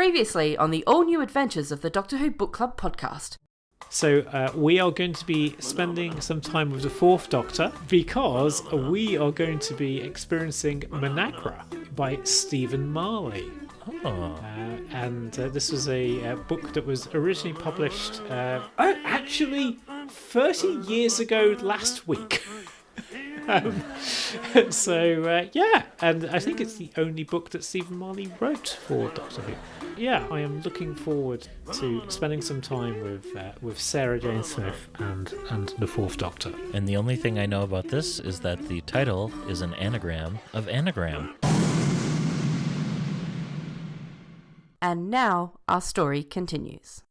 Previously on the all-new adventures of the Doctor Who Book Club podcast. So we are going to be spending some time with the Fourth Doctor because we are going to be experiencing Managra by Stephen Marley. And this was a book that was originally published actually 30 years ago last week. Yeah, and I think it's the only book that Stephen Marley wrote for Doctor Who. Yeah, I am looking forward to spending some time with Sarah Jane Smith and the Fourth Doctor. And the only thing I know about this is that the title is an anagram of anagram. And now our story continues.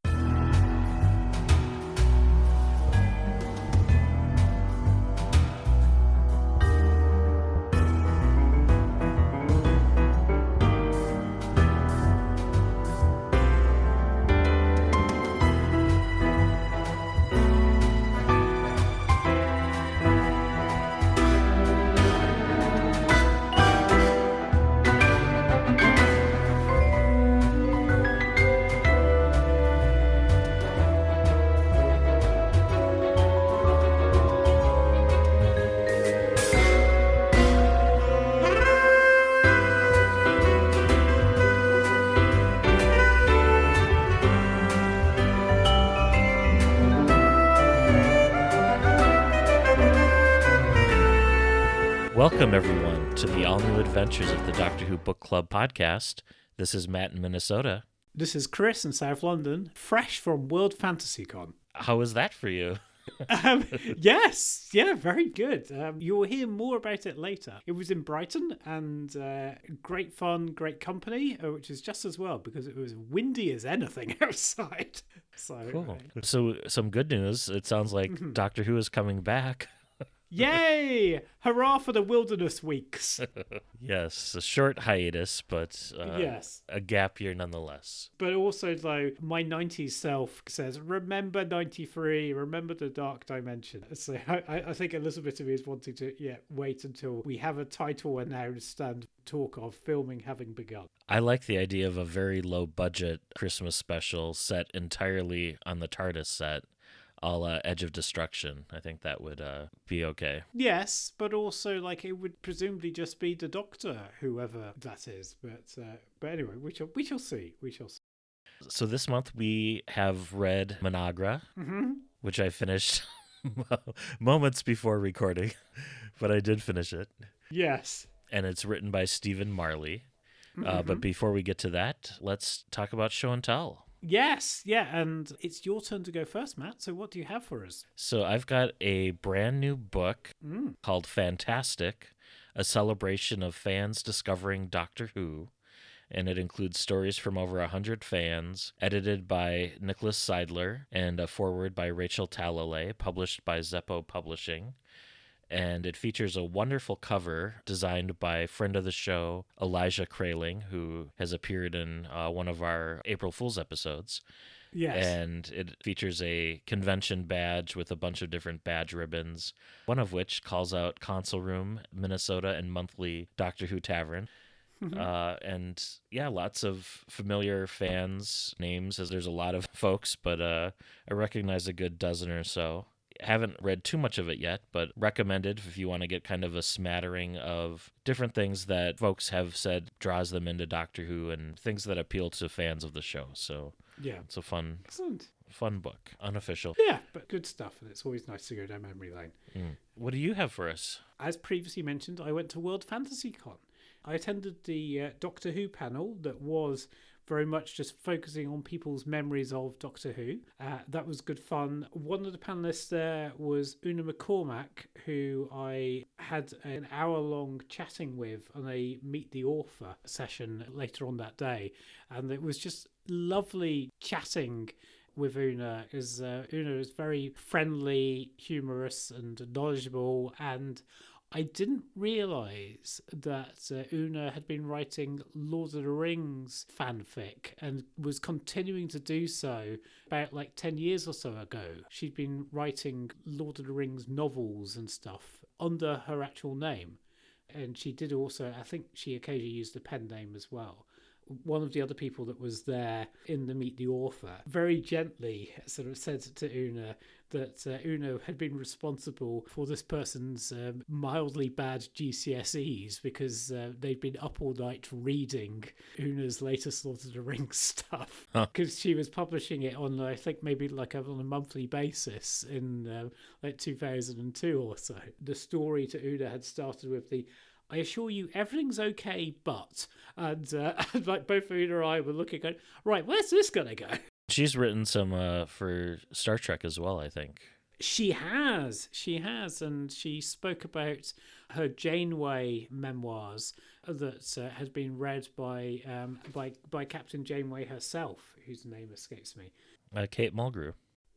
Welcome, everyone, to the all-new adventures of the Doctor Who Book Club podcast. This is Matt in Minnesota. This is Chris in South London, fresh from World Fantasy Con. How was that for you? Yes, yeah, very good. You will hear more about it later. It was in Brighton and great fun, great company, which is just as well because it was windy as anything outside. So, cool. So, some good news. It sounds like Doctor Who is coming back. Yay! Hurrah for the wilderness weeks. Yes, a short hiatus, but yes, a gap year nonetheless. But also, though, my 90s self says, remember 93, remember the Dark Dimension. So I think a little bit of me is wanting to wait until we have a title announced and talk of filming having begun. I like the idea of a very low-budget Christmas special set entirely on the TARDIS set. A la Edge of Destruction. I think that would be okay. Yes, but also it would presumably just be the Doctor, whoever that is. But anyway, we shall see. We shall see. So this month we have read Managra, which I finished moments before recording, but I did finish it. Yes, and it's written by Stephen Marley. But before we get to that, let's talk about show and tell. Yes, yeah, and it's your turn to go first, Matt. So what do you have for us? So I've got a brand new book called Fantastic, a celebration of fans discovering Doctor Who, and it includes stories from over 100 fans, edited by Nicholas Seidler, and a foreword by Rachel Talalay, published by Zeppo Publishing. And it features a wonderful cover designed by friend of the show, Elijah Kraling, who has appeared in one of our April Fool's episodes. Yes. And it features a convention badge with a bunch of different badge ribbons, one of which calls out Console Room, Minnesota, and monthly Doctor Who Tavern. And yeah, lots of familiar fans' names, as there's a lot of folks, but I recognize a good dozen or so. Haven't read too much of it yet, but recommended if you want to get kind of a smattering of different things that folks have said draws them into Doctor Who and things that appeal to fans of the show. So yeah, it's a fun book, unofficial. Yeah, but good stuff, and it's always nice to go down memory lane. What do you have for us? As previously mentioned, I went to World Fantasy Con. I attended the Doctor Who panel that was very much just focusing on people's memories of Doctor Who. That was good fun. One of the panelists there was Una McCormack, who I had an hour-long chatting with on a Meet the Author session later on that day. And it was just lovely chatting with Una, as Una is very friendly, humorous and knowledgeable, and I didn't realise that Una had been writing Lord of the Rings fanfic and was continuing to do so about 10 years or so ago. She'd been writing Lord of the Rings novels and stuff under her actual name. And she did also, I think she occasionally used a pen name as well. one of the other people that was there in the Meet the Author very gently sort of said to Una that Una had been responsible for this person's mildly bad GCSEs because they'd been up all night reading Una's latest Lord of the Rings stuff, because she was publishing it on, I think, maybe like on a monthly basis in like 2002 or so. The story to Una had started with I assure you everything's okay, but... And like both Una and I were looking, going, right, where's this going to go? She's written some for Star Trek as well, I think. She has, and she spoke about her Janeway memoirs that had been read by Captain Janeway herself, whose name escapes me. Kate Mulgrew.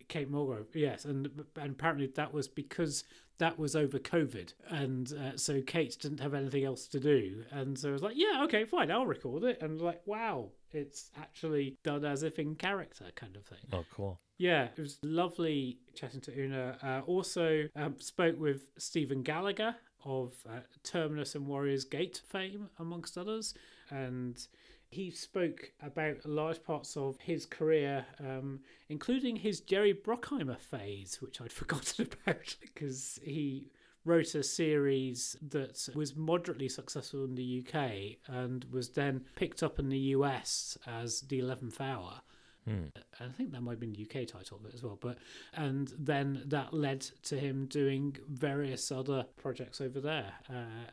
Kate Mulgrew, yes, and apparently that was because that was over COVID, and so Kate didn't have anything else to do, and so I was like, yeah, okay, fine, I'll record it, and like, wow, it's actually done as if in character kind of thing. Oh, cool. Yeah, it was lovely chatting to Una. Also spoke with Stephen Gallagher of Terminus and Warriors Gate fame, amongst others, and he spoke about large parts of his career, including his Jerry Bruckheimer phase, which I'd forgotten about, because he wrote a series that was moderately successful in the UK and was then picked up in the US as The 11th Hour. I think that might have been the UK title of it as well. And then that led to him doing various other projects over there.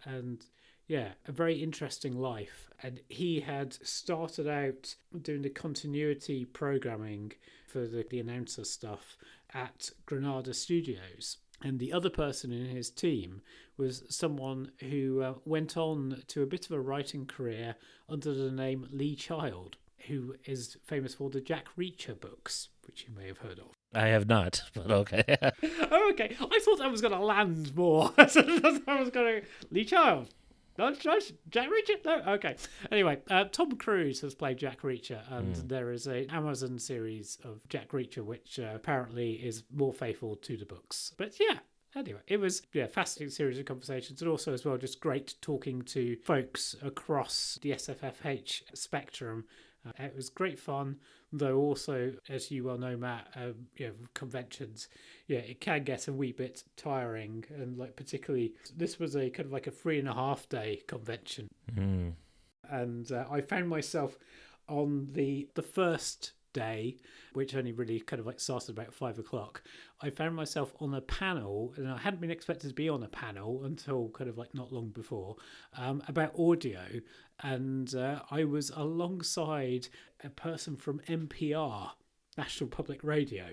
And yeah, a very interesting life. And he had started out doing the continuity programming for the announcer stuff at Granada Studios. And the other person in his team was someone who went on to a bit of a writing career under the name Lee Child, who is famous for the Jack Reacher books, which you may have heard of. I have not, but okay. Oh, okay. I thought that was going to land more. I was going to... Lee Child. No, Jack Reacher? No? Okay. Anyway, Tom Cruise has played Jack Reacher, and there is an Amazon series of Jack Reacher, which apparently is more faithful to the books. But yeah, anyway, it was a fascinating series of conversations, and also as well just great talking to folks across the SFFH spectrum. It was great fun, though also, as you well know, Matt, conventions, it can get a wee bit tiring, and like particularly this was a kind of like a 3.5 day convention, and I found myself on the first day, which only really kind of like started about 5 o'clock. I found myself on a panel, and I hadn't been expected to be on a panel until kind of like not long before, about audio, and I was alongside a person from NPR, National Public Radio,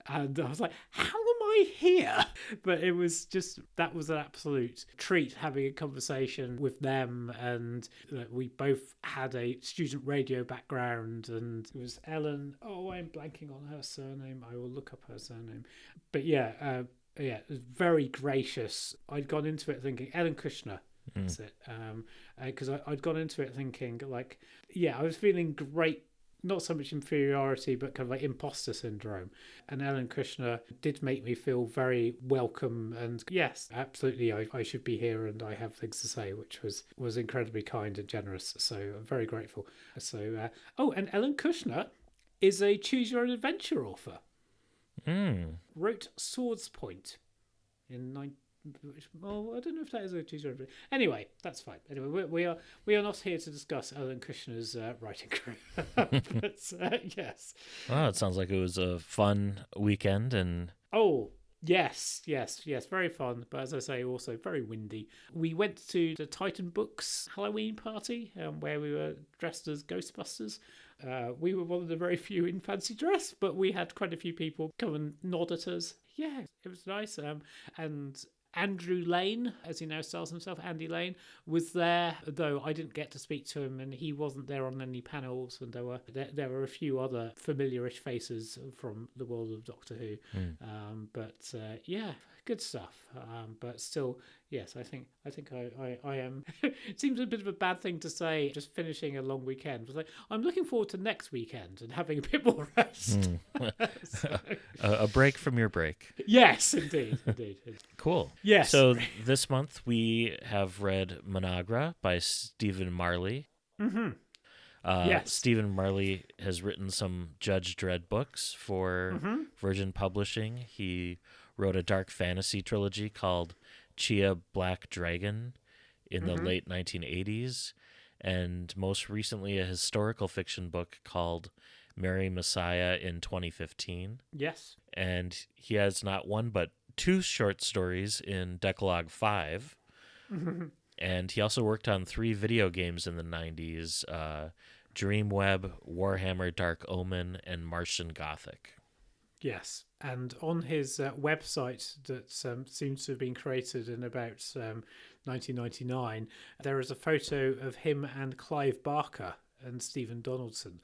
and I was like, how am I here? But it was just, that was an absolute treat having a conversation with them, and we both had a student radio background, and it was Ellen, I'm blanking on her surname, I will look up her surname, but it was very gracious. I'd gone into it thinking Ellen Kushner. That's it. Because I'd gone into it thinking like, I was feeling great, not so much inferiority, but kind of like imposter syndrome. And Ellen Kushner did make me feel very welcome. And yes, absolutely, I should be here and I have things to say, which was incredibly kind and generous. So I'm very grateful. So, and Ellen Kushner is a Choose Your Own Adventure author. Wrote Swords Point in I don't know if that is a Choose Your Own Adventure. Anyway, that's fine. Anyway, we are not here to discuss Ellen Kushner's writing career. But yes. Well, it sounds like it was a fun weekend, and yes, very fun. But as I say, also very windy. We went to the Titan Books Halloween party, where we were dressed as Ghostbusters. We were one of the very few in fancy dress, but we had quite a few people come and nod at us. Yeah, it was nice. And Andrew Lane, as he now styles himself, Andy Lane, was there, though I didn't get to speak to him, and he wasn't there on any panels, and there were a few other familiarish faces from the world of Doctor Who. But good stuff. But still, yes, I think I am. It seems a bit of a bad thing to say, just finishing a long weekend. But like, I'm looking forward to next weekend and having a bit more rest. A break from your break. Yes, indeed. Cool. Yes. So this month we have read Managra by Stephen Marley. Yes. Stephen Marley has written some Judge Dredd books for Virgin Publishing. He wrote a dark fantasy trilogy called Chia Black Dragon in the late 1980s, and most recently a historical fiction book called Mary Messiah in 2015. Yes. And he has not one but two short stories in Decalogue 5. And he also worked on 3 video games in the 90s, Dreamweb, Warhammer Dark Omen, and Martian Gothic. Yes, and on his website that seems to have been created in about 1999, there is a photo of him and Clive Barker and Stephen Donaldson,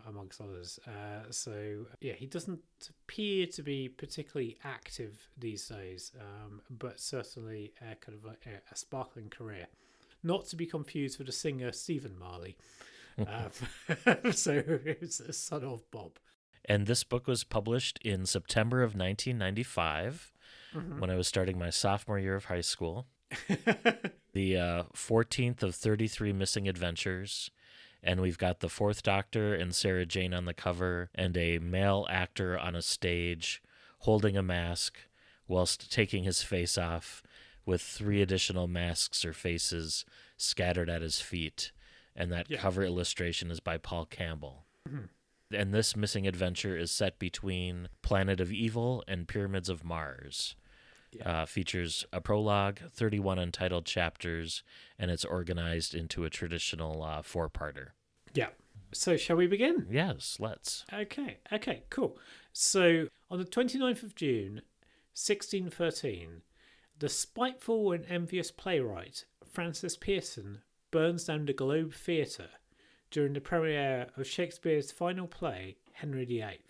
amongst others. He doesn't appear to be particularly active these days, but certainly kind of a sparkling career. Not to be confused with the singer Stephen Marley. So it's a son of Bob. And this book was published in September of 1995 when I was starting my sophomore year of high school. The 14th of 33 missing adventures. And we've got the 4th Doctor and Sarah Jane on the cover, and a male actor on a stage holding a mask whilst taking his face off, with 3 additional masks or faces scattered at his feet. And that cover illustration is by Paul Campbell. And this missing adventure is set between Planet of Evil and Pyramids of Mars. Features a prologue, 31 untitled chapters, and it's organized into a traditional 4-parter. Yeah. So shall we begin? Yes, let's. Okay, cool. So on the 29th of June, 1613, the spiteful and envious playwright Francis Pearson burns down the Globe Theatre during the premiere of Shakespeare's final play, Henry VIII.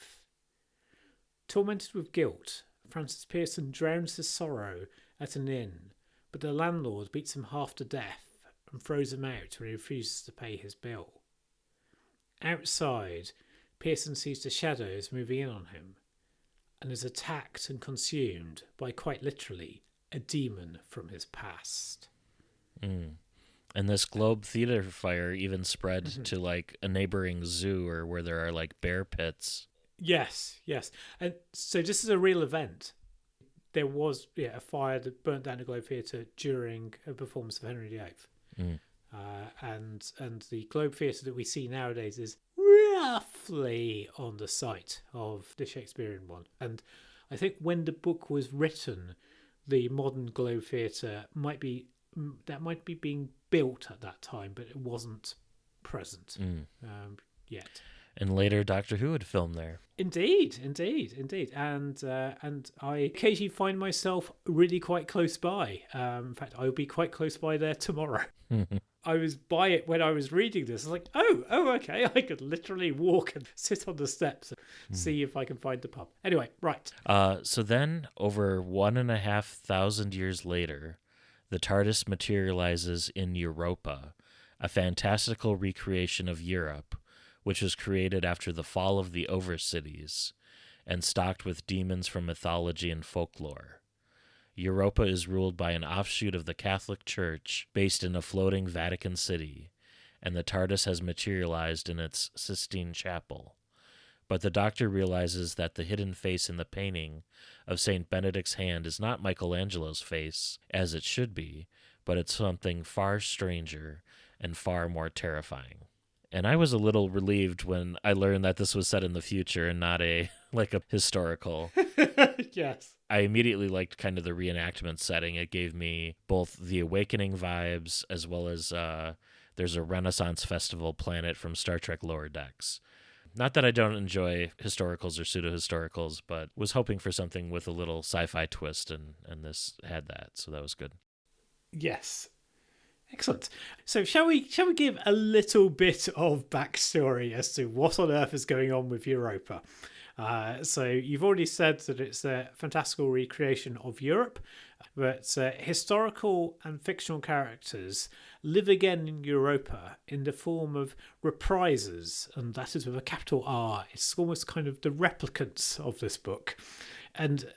Tormented with guilt, Francis Pearson drowns his sorrow at an inn, but the landlord beats him half to death and throws him out when he refuses to pay his bill. Outside, Pearson sees the shadows moving in on him and is attacked and consumed by, quite literally, a demon from his past. And this Globe Theater fire even spread to like a neighboring zoo, or where there are like bear pits. Yes. And so this is a real event. There was a fire that burnt down the Globe Theatre during a performance of Henry VIII. And the Globe Theatre that we see nowadays is roughly on the site of the Shakespearean one. And I think when the book was written, the modern Globe Theatre might be being built at that time, but it wasn't present yet. And later, Doctor Who would film there. Indeed. And I occasionally find myself really quite close by. In fact, I'll be quite close by there tomorrow. I was by it when I was reading this. I was like, oh, okay. I could literally walk and sit on the steps and see if I can find the pub. Anyway, right. So then, over 1,500 years later, the TARDIS materializes in Europa, a fantastical recreation of Europe, which was created after the fall of the Overcities, and stocked with demons from mythology and folklore. Europa is ruled by an offshoot of the Catholic Church based in a floating Vatican City, and the TARDIS has materialized in its Sistine Chapel. But the Doctor realizes that the hidden face in the painting of St. Benedict's hand is not Michelangelo's face, as it should be, but it's something far stranger and far more terrifying. And I was a little relieved when I learned that this was set in the future and not a historical. Yes. I immediately liked kind of the reenactment setting. It gave me both the Awakening vibes as well as there's a Renaissance Festival planet from Star Trek Lower Decks. Not that I don't enjoy historicals or pseudo-historicals, but was hoping for something with a little sci-fi twist, and this had that, so that was good. Yes. Excellent. So shall we give a little bit of backstory as to what on earth is going on with Europa? So you've already said that it's a fantastical recreation of Europe, but historical and fictional characters live again in Europa in the form of reprises, and that is with a capital R. It's almost kind of the replicants of this book. And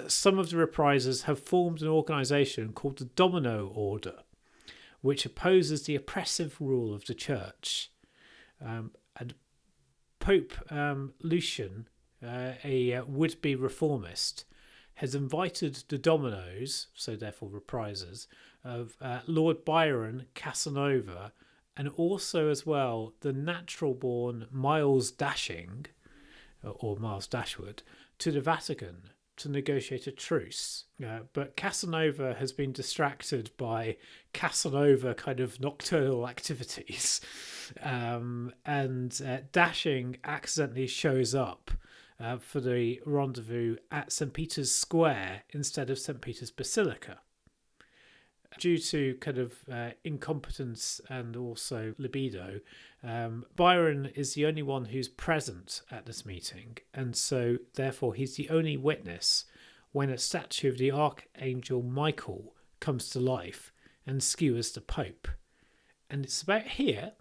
some of the reprises have formed an organisation called the Domino Order, which opposes the oppressive rule of the church. And Pope Lucian, a would-be reformist, has invited the dominoes, so therefore reprisers, of Lord Byron, Casanova, and also as well the natural-born Miles Dashing, or Miles Dashwood, to the Vatican to negotiate a truce. But Casanova has been distracted by Casanova kind of nocturnal activities. And Dashing accidentally shows up for the rendezvous at St. Peter's Square instead of St. Peter's Basilica. Due to kind of incompetence and also libido, Byron is the only one who's present at this meeting, and so therefore he's the only witness when a statue of the Archangel Michael comes to life and skewers the Pope. And it's about here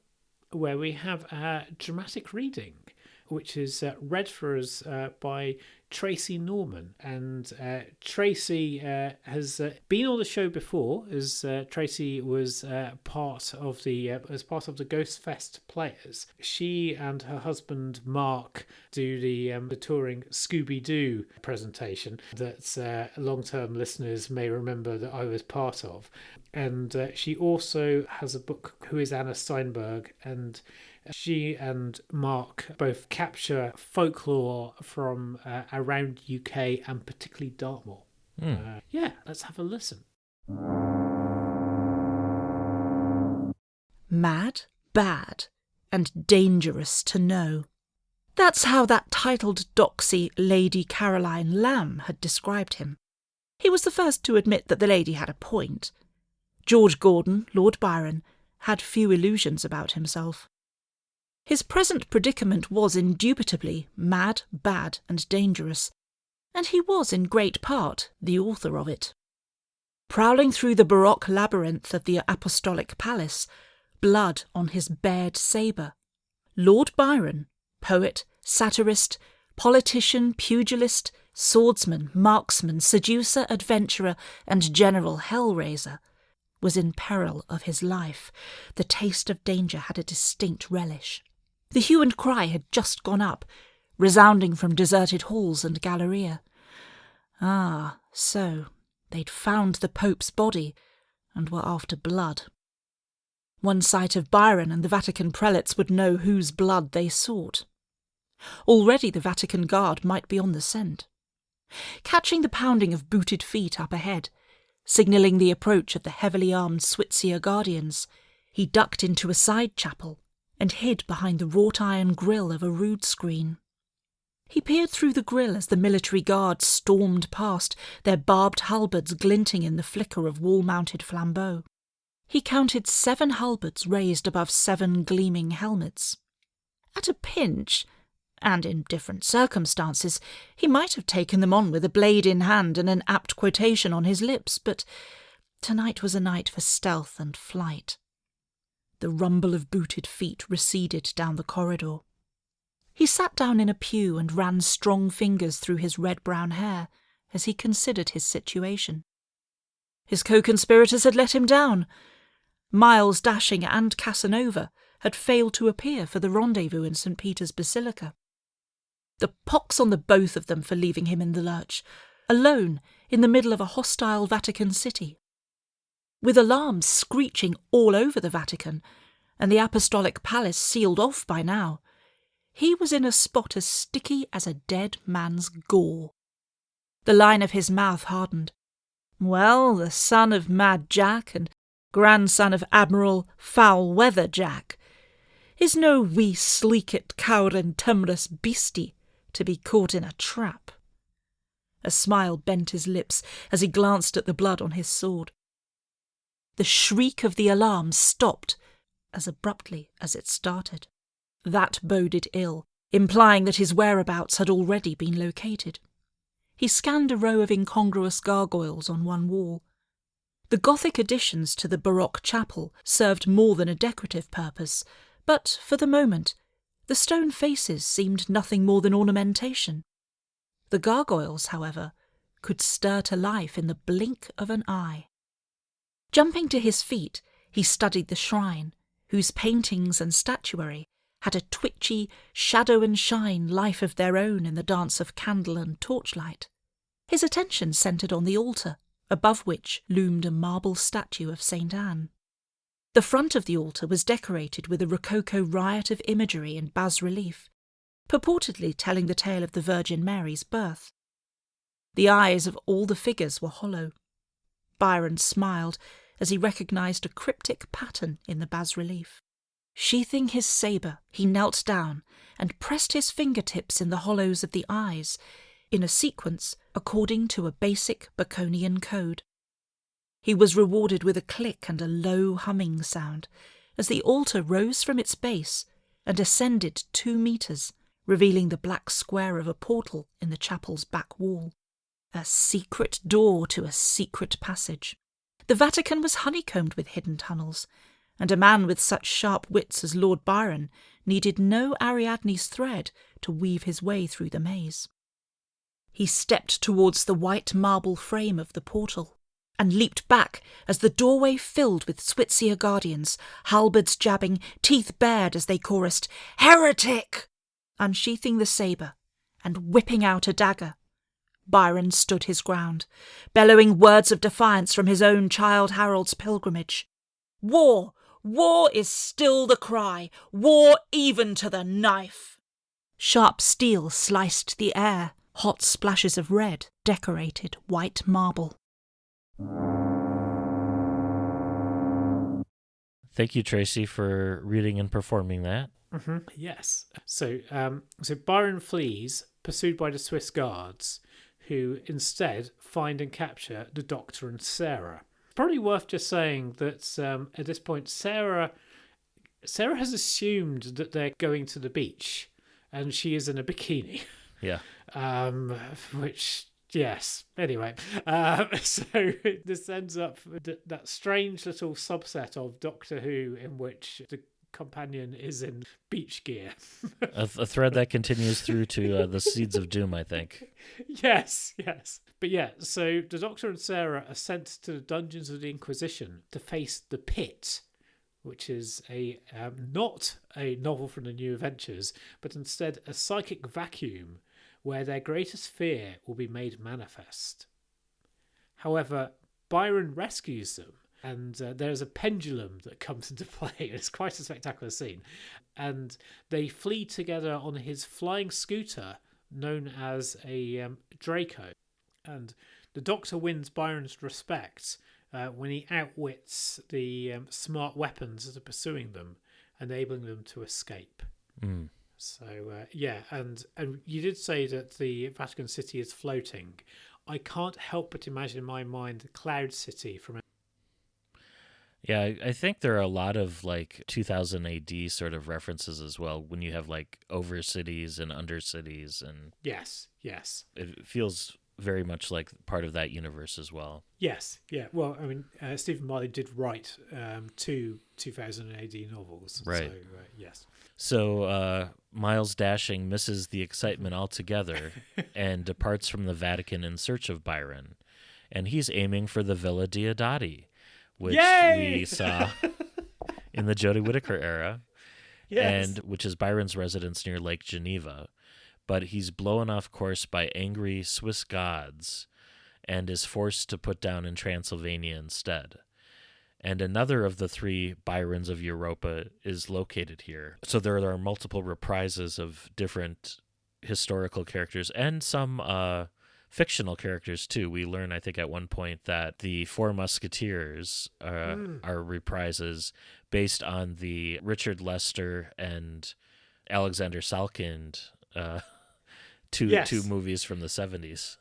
where we have a dramatic reading, which is read for us by Tracy Norman. And Tracy has been on the show before, as Tracy was part of the Ghost Fest players. She and her husband Mark do the touring Scooby-Doo presentation that long-term listeners may remember that I was part of. And she also has a book, Who is Anna Steinberg? And she and Mark both capture folklore from around UK and particularly Dartmoor. Let's have a listen. Mad, bad, and dangerous to know. That's how that titled doxy Lady Caroline Lamb had described him. He was the first to admit that the lady had a point. George Gordon, Lord Byron, had few illusions about himself. His present predicament was indubitably mad, bad, and dangerous, and he was in great part the author of it. Prowling through the baroque labyrinth of the Apostolic Palace, blood on his bared sabre, Lord Byron, poet, satirist, politician, pugilist, swordsman, marksman, seducer, adventurer, and general hell-raiser, was in peril of his life. The taste of danger had a distinct relish. The hue and cry had just gone up, resounding from deserted halls and galleria. Ah, so they'd found the Pope's body, and were after blood. One sight of Byron and the Vatican prelates would know whose blood they sought. Already the Vatican guard might be on the scent. Catching the pounding of booted feet up ahead, signalling the approach of the heavily armed Switzer guardians, he ducked into a side chapel and hid behind the wrought-iron grille of a rood screen. He peered through the grille as the military guards stormed past, their barbed halberds glinting in the flicker of wall-mounted flambeaux. He counted 7 halberds raised above 7 gleaming helmets. At a pinch, and in different circumstances, he might have taken them on with a blade in hand and an apt quotation on his lips, but tonight was a night for stealth and flight. The rumble of booted feet receded down the corridor. He sat down in a pew and ran strong fingers through his red-brown hair as he considered his situation. His co-conspirators had let him down. Miles Dashing and Casanova had failed to appear for the rendezvous in St. Peter's Basilica. The pox on the both of them for leaving him in the lurch, alone in the middle of a hostile Vatican city. With alarms screeching all over the Vatican, and the Apostolic Palace sealed off by now, he was in a spot as sticky as a dead man's gore. The line of his mouth hardened. Well, the son of Mad Jack and grandson of Admiral Foul-Weather Jack is no wee sleeket coward and timorous beastie to be caught in a trap. A smile bent his lips as he glanced at the blood on his sword. The shriek of the alarm stopped as abruptly as it started. That boded ill, implying that his whereabouts had already been located. He scanned a row of incongruous gargoyles on one wall. The Gothic additions to the Baroque chapel served more than a decorative purpose, but, for the moment, the stone faces seemed nothing more than ornamentation. The gargoyles, however, could stir to life in the blink of an eye. Jumping to his feet, he studied the shrine, whose paintings and statuary had a twitchy, shadow and shine life of their own in the dance of candle and torchlight. His attention centred on the altar, above which loomed a marble statue of St. Anne. The front of the altar was decorated with a rococo riot of imagery in bas-relief, purportedly telling the tale of the Virgin Mary's birth. The eyes of all the figures were hollow. Byron smiled as he recognised a cryptic pattern in the bas-relief. Sheathing his sabre, he knelt down and pressed his fingertips in the hollows of the eyes, in a sequence according to a basic Baconian code. He was rewarded with a click and a low humming sound as the altar rose from its base and ascended 2 metres, revealing the black square of a portal in the chapel's back wall. A secret door to a secret passage. The Vatican was honeycombed with hidden tunnels, and a man with such sharp wits as Lord Byron needed no Ariadne's thread to weave his way through the maze. He stepped towards the white marble frame of the portal, and leaped back as the doorway filled with Switzer guardians, halberds jabbing, teeth bared as they chorused, "Heretic!" Unsheathing the sabre and whipping out a dagger, Byron stood his ground, bellowing words of defiance from his own Childe Harold's pilgrimage. "War! War is still the cry! War even to the knife!" Sharp steel sliced the air. Hot splashes of red decorated white marble. Thank you, Tracy, for reading and performing that. Mm-hmm. Yes. So Byron flees, pursued by the Swiss guards, who instead find and capture the Doctor and Sarah. Probably worth just saying that at this point, Sarah has assumed that they're going to the beach, and she is in a bikini. Yeah. Which, yes. Anyway, so this ends up that strange little subset of Doctor Who in which the companion is in beach gear. a thread that continues through to the Seeds of Doom, I think. Yes. But yeah, so the Doctor and Sarah are sent to the dungeons of the Inquisition to face the Pit, which is not a novel from the New Adventures, but instead a psychic vacuum where their greatest fear will be made manifest. However, Byron rescues them, and there's a pendulum that comes into play. It's quite a spectacular scene. And they flee together on his flying scooter, known as a Draco. And the Doctor wins Byron's respect when he outwits the smart weapons that are pursuing them, enabling them to escape. Mm. So, and you did say that the Vatican City is floating. I can't help but imagine in my mind Cloud City from... Yeah, I think there are a lot of like 2000 AD sort of references as well when you have like over cities and under cities. And Yes. it feels very much like part of that universe as well. Yes, yeah. Well, I mean, Stephen Marley did write 2 2000 AD novels. Right. So, yes. So Miles Dashing misses the excitement altogether and departs from the Vatican in search of Byron. And he's aiming for the Villa Diodati, which Yay! we saw in the Jodie Whittaker era, Yes. and which is Byron's residence near Lake Geneva. But he's blown off course by angry Swiss gods and is forced to put down in Transylvania instead. And another of the 3 Byrons of Europa is located here. So there are multiple reprises of different historical characters and some fictional characters too. We learn, I think, at one point that the 4 Musketeers are reprises based on the Richard Lester and Alexander Salkind two movies from the 70s.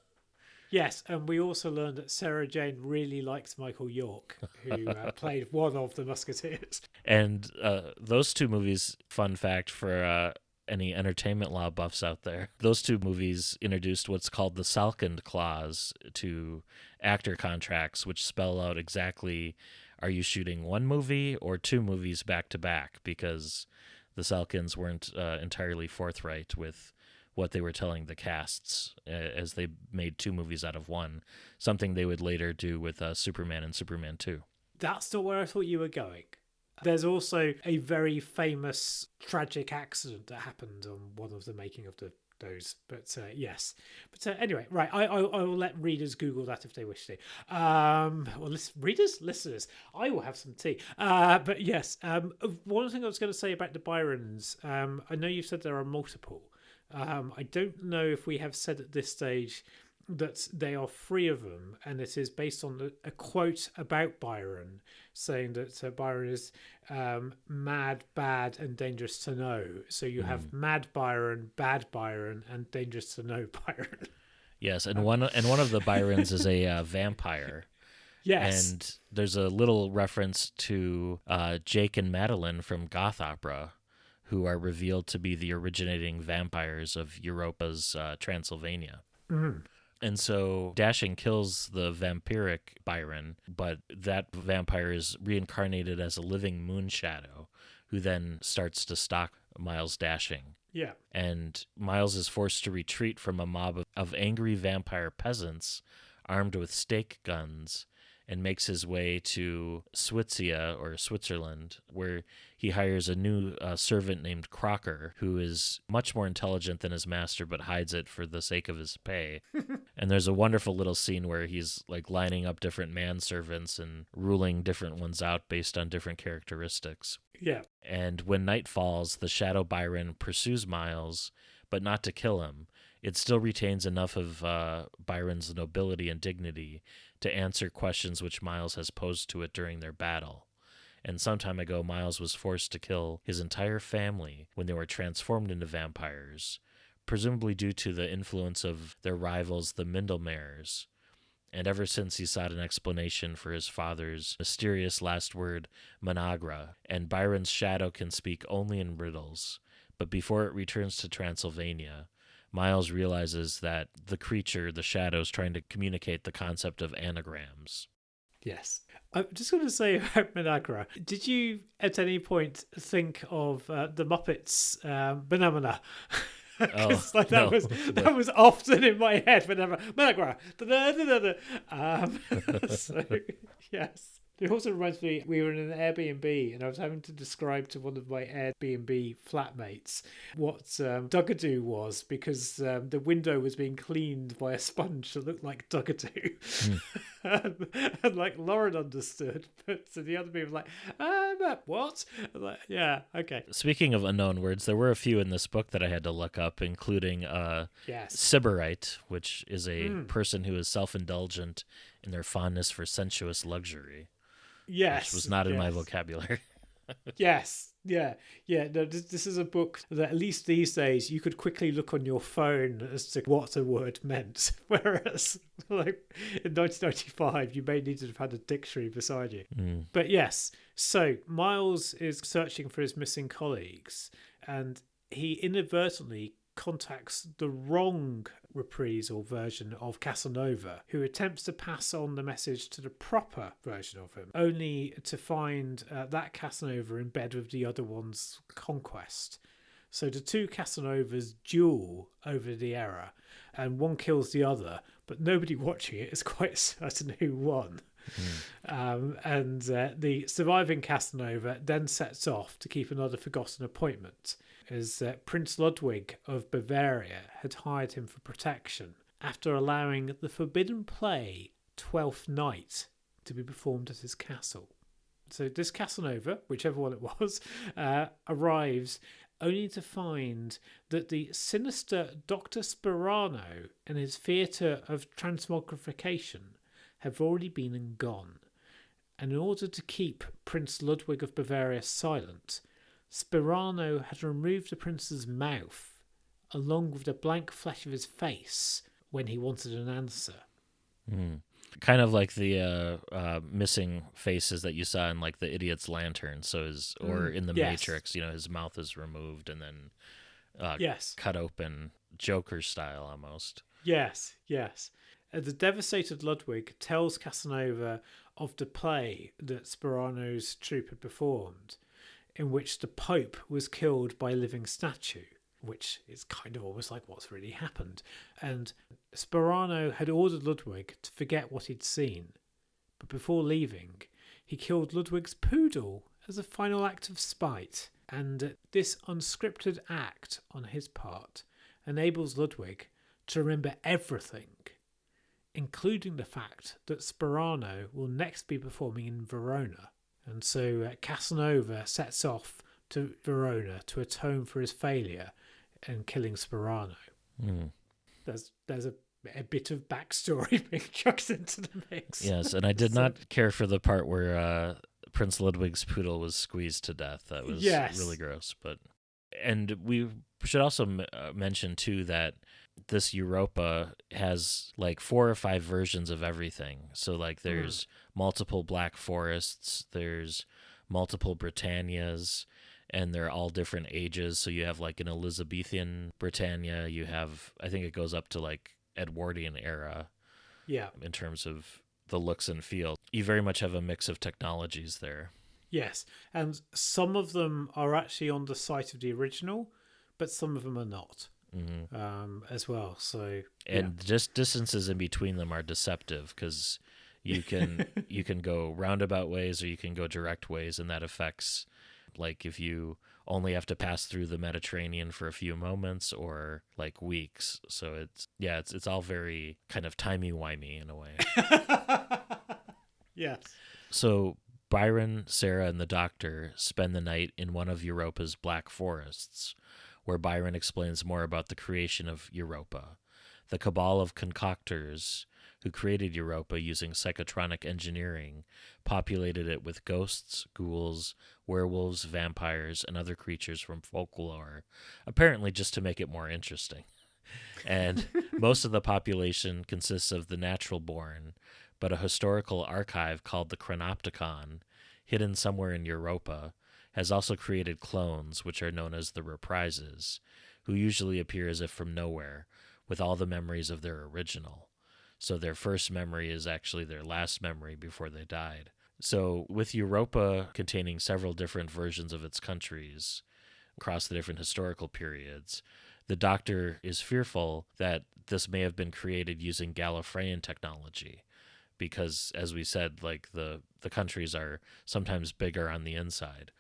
Yes, and we also learned that Sarah Jane really likes Michael York, who played one of the Musketeers. And those 2 movies, fun fact for any entertainment law buffs out there, those 2 movies introduced what's called the Salkind Clause to actor contracts, which spell out exactly, are you shooting 1 movie or 2 movies back to back? Because the Salkinds weren't entirely forthright with what they were telling the casts, as they made 2 movies out of 1, something they would later do with Superman and Superman 2. That's not where I thought you were going. There's also a very famous tragic accident that happened on one of the making of those. But yes. But anyway, right. I will let readers Google that if they wish to. Well, listeners, I will have some tea. But yes, one thing I was going to say about the Byrons, I know you've said there are multiple. I don't know if we have said at this stage that they are 3 of them, and it is based on a quote about Byron saying that Byron is mad, bad, and dangerous to know. So you have mad Byron, bad Byron, and dangerous to know Byron. Yes, and one of the Byrons is a vampire. Yes, and there's a little reference to Jake and Madeline from Goth Opera, who are revealed to be the originating vampires of Europa's Transylvania. Mm-hmm. And so Dashing kills the vampiric Byron, but that vampire is reincarnated as a living moon shadow, who then starts to stalk Miles Dashing. Yeah. And Miles is forced to retreat from a mob of angry vampire peasants armed with stake guns, and makes his way to Switzia, or Switzerland, where he hires a new servant named Crocker, who is much more intelligent than his master, but hides it for the sake of his pay. And there's a wonderful little scene where he's like lining up different manservants and ruling different ones out based on different characteristics. Yeah. And when night falls, the Shadow Byron pursues Miles, but not to kill him. It still retains enough of Byron's nobility and dignity to answer questions which Miles has posed to it during their battle. And some time ago, Miles was forced to kill his entire family when they were transformed into vampires, presumably due to the influence of their rivals, the Mindlemares. And ever since, he sought an explanation for his father's mysterious last word, Managra, and Byron's shadow can speak only in riddles. But before it returns to Transylvania, Miles realizes that the creature, the shadow, is trying to communicate the concept of anagrams. Yes. I'm just going to say about Managra, did you at any point think of the Muppets Banana? That was often in my head whenever Managra. So yes. It also reminds me, we were in an Airbnb and I was having to describe to one of my Airbnb flatmates what Dugadoo was, because the window was being cleaned by a sponge that looked like Dugadoo. And like Lauren understood, but so the other people were like, what? I'm like, yeah, okay. Speaking of unknown words, there were a few in this book that I had to look up, including Sybarite, which is a person who is self-indulgent in their fondness for sensuous luxury. Yes. Which was not in my vocabulary. Yes. Yeah. No, this is a book that at least these days you could quickly look on your phone as to what a word meant. Whereas like in 1995, you may need to have had a dictionary beside you. But yes, so Miles is searching for his missing colleagues, and he inadvertently contacts the wrong reprisal version of Casanova, who attempts to pass on the message to the proper version of him, only to find that Casanova in bed with the other one's conquest. So the two Casanovas duel over the error, and one kills the other, but nobody watching it is quite certain who won. And the surviving Casanova then sets off to keep another forgotten appointment, as Prince Ludwig of Bavaria had hired him for protection after allowing the forbidden play Twelfth Night to be performed at his castle. So this Casanova, whichever one it was, arrives only to find that the sinister Dr. Sperano and his theatre of transmogrification have already been and gone. And in order to keep Prince Ludwig of Bavaria silent, Sperano had removed the prince's mouth, along with the blank flesh of his face, when he wanted an answer. Kind of like the missing faces that you saw in like the Idiot's Lantern, or in the Matrix. You know, his mouth is removed and then cut open, Joker style almost. Yes. The devastated Ludwig tells Casanova of the play that Sperano's troupe had performed, in which the Pope was killed by a living statue, which is kind of almost like what's really happened. And Sperano had ordered Ludwig to forget what he'd seen. But before leaving, he killed Ludwig's poodle as a final act of spite, and this unscripted act on his part enables Ludwig to remember everything, including the fact that Sperano will next be performing in Verona. And so Casanova sets off to Verona to atone for his failure in killing Sperano. There's a bit of backstory being chucked into the mix. Yes, and I did not care for the part where Prince Ludwig's poodle was squeezed to death. That was really gross. And we should also mention, too, that this Europa has like 4 or 5 versions of everything. So like there's multiple Black Forests, there's multiple Britannias, and they're all different ages. So you have like an Elizabethan Britannia, you have, I think it goes up to like Edwardian era. Yeah. In terms of the looks and feel. You very much have a mix of technologies there. Yes, and some of them are actually on the site of the original, but some of them are not. As well. So just distances in between them are deceptive, because you can go roundabout ways or you can go direct ways, and that affects, like, if you only have to pass through the Mediterranean for a few moments or like weeks. So it's all very kind of timey-wimey in a way. Yes. So Byron, Sarah, and the Doctor spend the night in one of Europa's Black Forests, where Byron explains more about the creation of Europa. The cabal of concoctors who created Europa using psychotronic engineering populated it with ghosts, ghouls, werewolves, vampires, and other creatures from folklore, apparently just to make it more interesting. And most of the population consists of the natural born, but a historical archive called the Chronopticon, hidden somewhere in Europa, has also created clones, which are known as the reprises, who usually appear as if from nowhere, with all the memories of their original. So their first memory is actually their last memory before they died. So with Europa containing several different versions of its countries across the different historical periods, the Doctor is fearful that this may have been created using Gallifreyan technology, because, as we said, like the countries are sometimes bigger on the inside.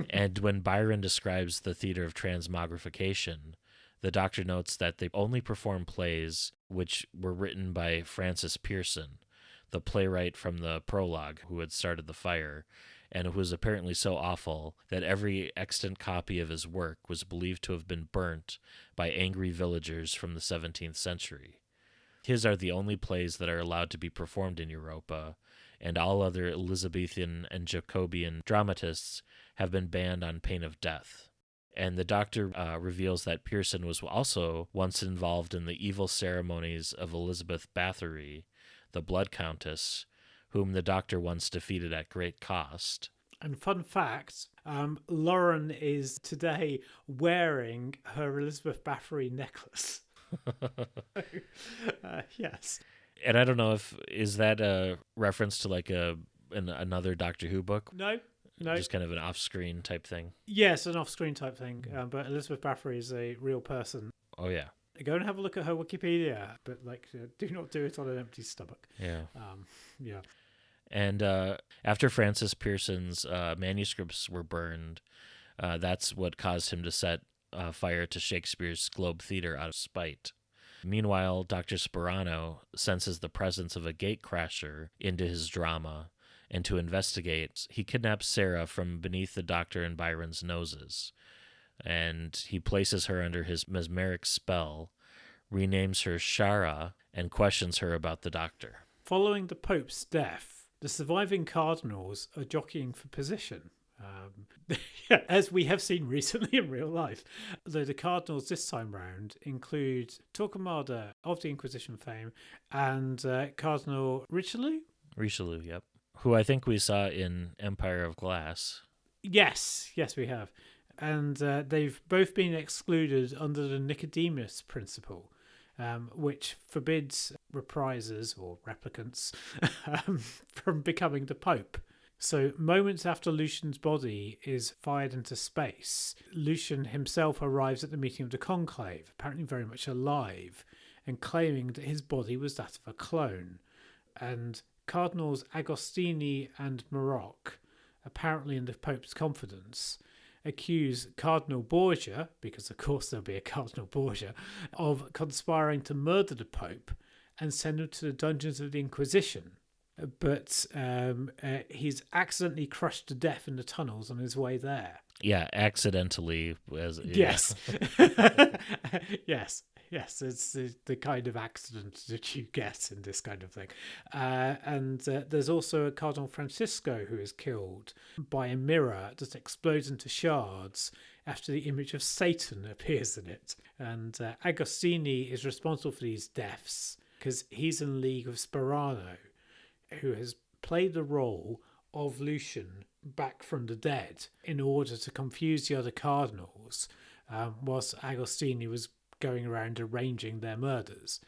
And when Byron describes the theater of transmogrification, the Doctor notes that they only perform plays which were written by Francis Pearson, the playwright from the prologue who had started the fire, and who was apparently so awful that every extant copy of his work was believed to have been burnt by angry villagers from the 17th century. His are the only plays that are allowed to be performed in Europa, and all other Elizabethan and Jacobean dramatists have been banned on pain of death. And the Doctor reveals that Pearson was also once involved in the evil ceremonies of Elizabeth Bathory, the Blood Countess, whom the Doctor once defeated at great cost. And fun fact, Lauren is today wearing her Elizabeth Bathory necklace. Yes. And I don't know is that a reference to like another Doctor Who book? No. Just kind of an off-screen type thing? Yes, an off-screen type thing. But Elizabeth Bathory is a real person. Oh, yeah. Go and have a look at her Wikipedia, but do not do it on an empty stomach. Yeah. Yeah. And after Francis Pearson's manuscripts were burned, that's what caused him to set fire to Shakespeare's Globe Theatre out of spite. Meanwhile, Dr. Sperano senses the presence of a gatecrasher into his drama, and to investigate, he kidnaps Sarah from beneath the Doctor and Byron's noses, and he places her under his mesmeric spell, renames her Shara, and questions her about the Doctor. Following the Pope's death, the surviving cardinals are jockeying for position, as we have seen recently in real life. Though the cardinals this time round include Torquemada of the Inquisition fame and Cardinal Richelieu. Richelieu, yep. Who I think we saw in Empire of Glass. Yes, we have. And they've both been excluded under the Nicodemus principle, which forbids reprisers or replicants from becoming the Pope. So moments after Lucian's body is fired into space, Lucian himself arrives at the meeting of the conclave, apparently very much alive, and claiming that his body was that of a clone. And Cardinals Agostini and Maroc apparently in the Pope's confidence, accuse Cardinal Borgia, because of course there'll be a Cardinal Borgia, of conspiring to murder the Pope and send him to the dungeons of the Inquisition. But he's accidentally crushed to death in the tunnels on his way there. Yeah, accidentally. Yes. Yes, it's the kind of accident that you get in this kind of thing. And there's also a Cardinal Francisco who is killed by a mirror that explodes into shards after the image of Satan appears in it. And Agostini is responsible for these deaths because he's in league with Sperano, who has played the role of Lucian back from the dead in order to confuse the other cardinals, whilst Agostini was going around arranging their murders.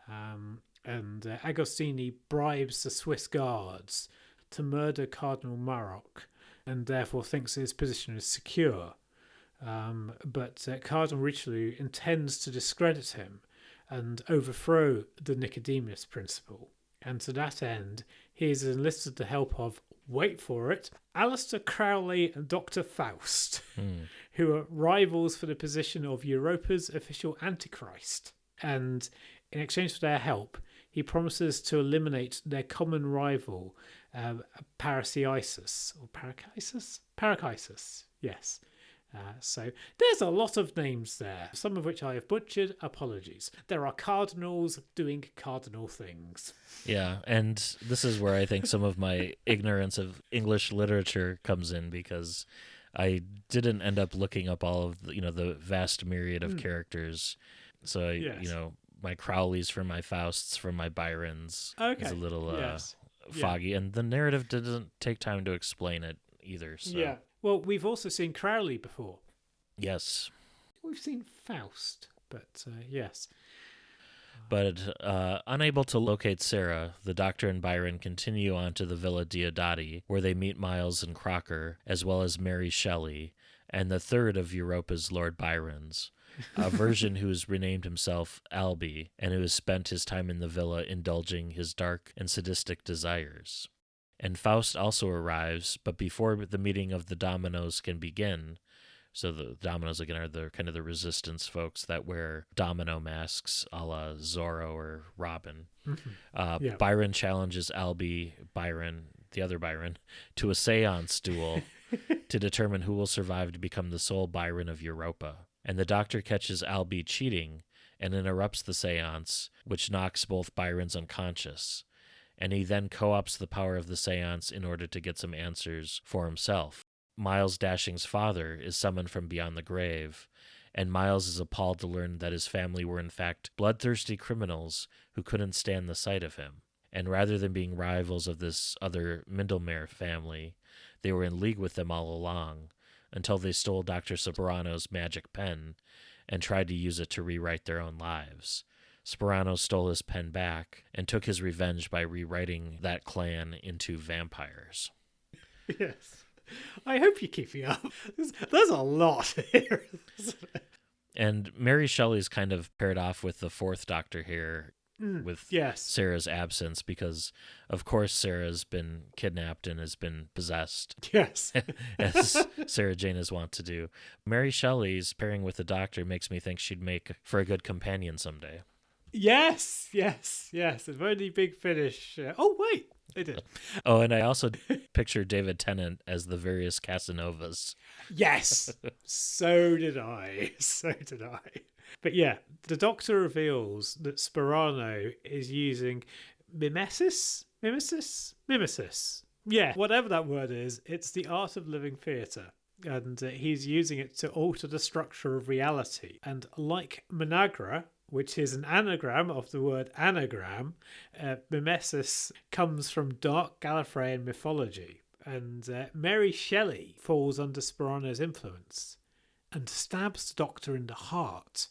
And Agostini bribes the Swiss guards to murder Cardinal Maroc and therefore thinks his position is secure. But Cardinal Richelieu intends to discredit him and overthrow the Nicodemus principle. And to that end, he is enlisted the help of, wait for it, Alistair Crowley and Dr. Faust, who are rivals for the position of Europa's official Antichrist. And in exchange for their help, he promises to eliminate their common rival, Parasiisis, or Parachisis, yes. So there's a lot of names there, some of which I have butchered. Apologies. There are cardinals doing cardinal things. Yeah, and this is where I think some of my ignorance of English literature comes in, because I didn't end up looking up all of the vast myriad of characters. So my Crowleys from my Fausts from my Byrons is a little foggy, and the narrative didn't take time to explain it either. So. Yeah. Well, we've also seen Crowley before. Yes. We've seen Faust, but yes. But unable to locate Sarah, the Doctor and Byron continue on to the Villa Diodati, where they meet Miles and Crocker, as well as Mary Shelley, and the third of Europa's Lord Byrons, a version who has renamed himself Albie, and who has spent his time in the villa indulging his dark and sadistic desires. And Faust also arrives, but before the meeting of the Dominoes can begin, so the Dominoes again are the kind of the resistance folks that wear domino masks, a la Zorro or Robin. Byron challenges Byron, the other Byron, to a seance duel to determine who will survive to become the sole Byron of Europa. And the Doctor catches Albie cheating and interrupts the seance, which knocks both Byrons unconscious. And he then co-opts the power of the seance in order to get some answers for himself. Miles Dashing's father is summoned from beyond the grave, and Miles is appalled to learn that his family were in fact bloodthirsty criminals who couldn't stand the sight of him. And rather than being rivals of this other Mindlemere family, they were in league with them all along, until they stole Dr. Sperano's magic pen and tried to use it to rewrite their own lives. Sperano stole his pen back and took his revenge by rewriting that clan into vampires. Yes. I hope you're keeping up. There's a lot here. And Mary Shelley's kind of paired off with the fourth Doctor here with Sarah's absence, because, of course, Sarah's been kidnapped and has been possessed. Yes. As Sarah Jane is wont to do. Mary Shelley's pairing with the Doctor makes me think she'd make for a good companion someday. Yes. A very big finish. Oh, wait. They did. Oh, and I also picture David Tennant as the various Casanovas. Yes. So did I. But yeah, the Doctor reveals that Sperano is using mimesis. Yeah, whatever that word is, it's the art of living theatre. And he's using it to alter the structure of reality. And like Managra, which is an anagram of the word anagram, mimesis comes from dark Gallifreyan mythology. And Mary Shelley falls under Sperano's influence and stabs the Doctor in the heart.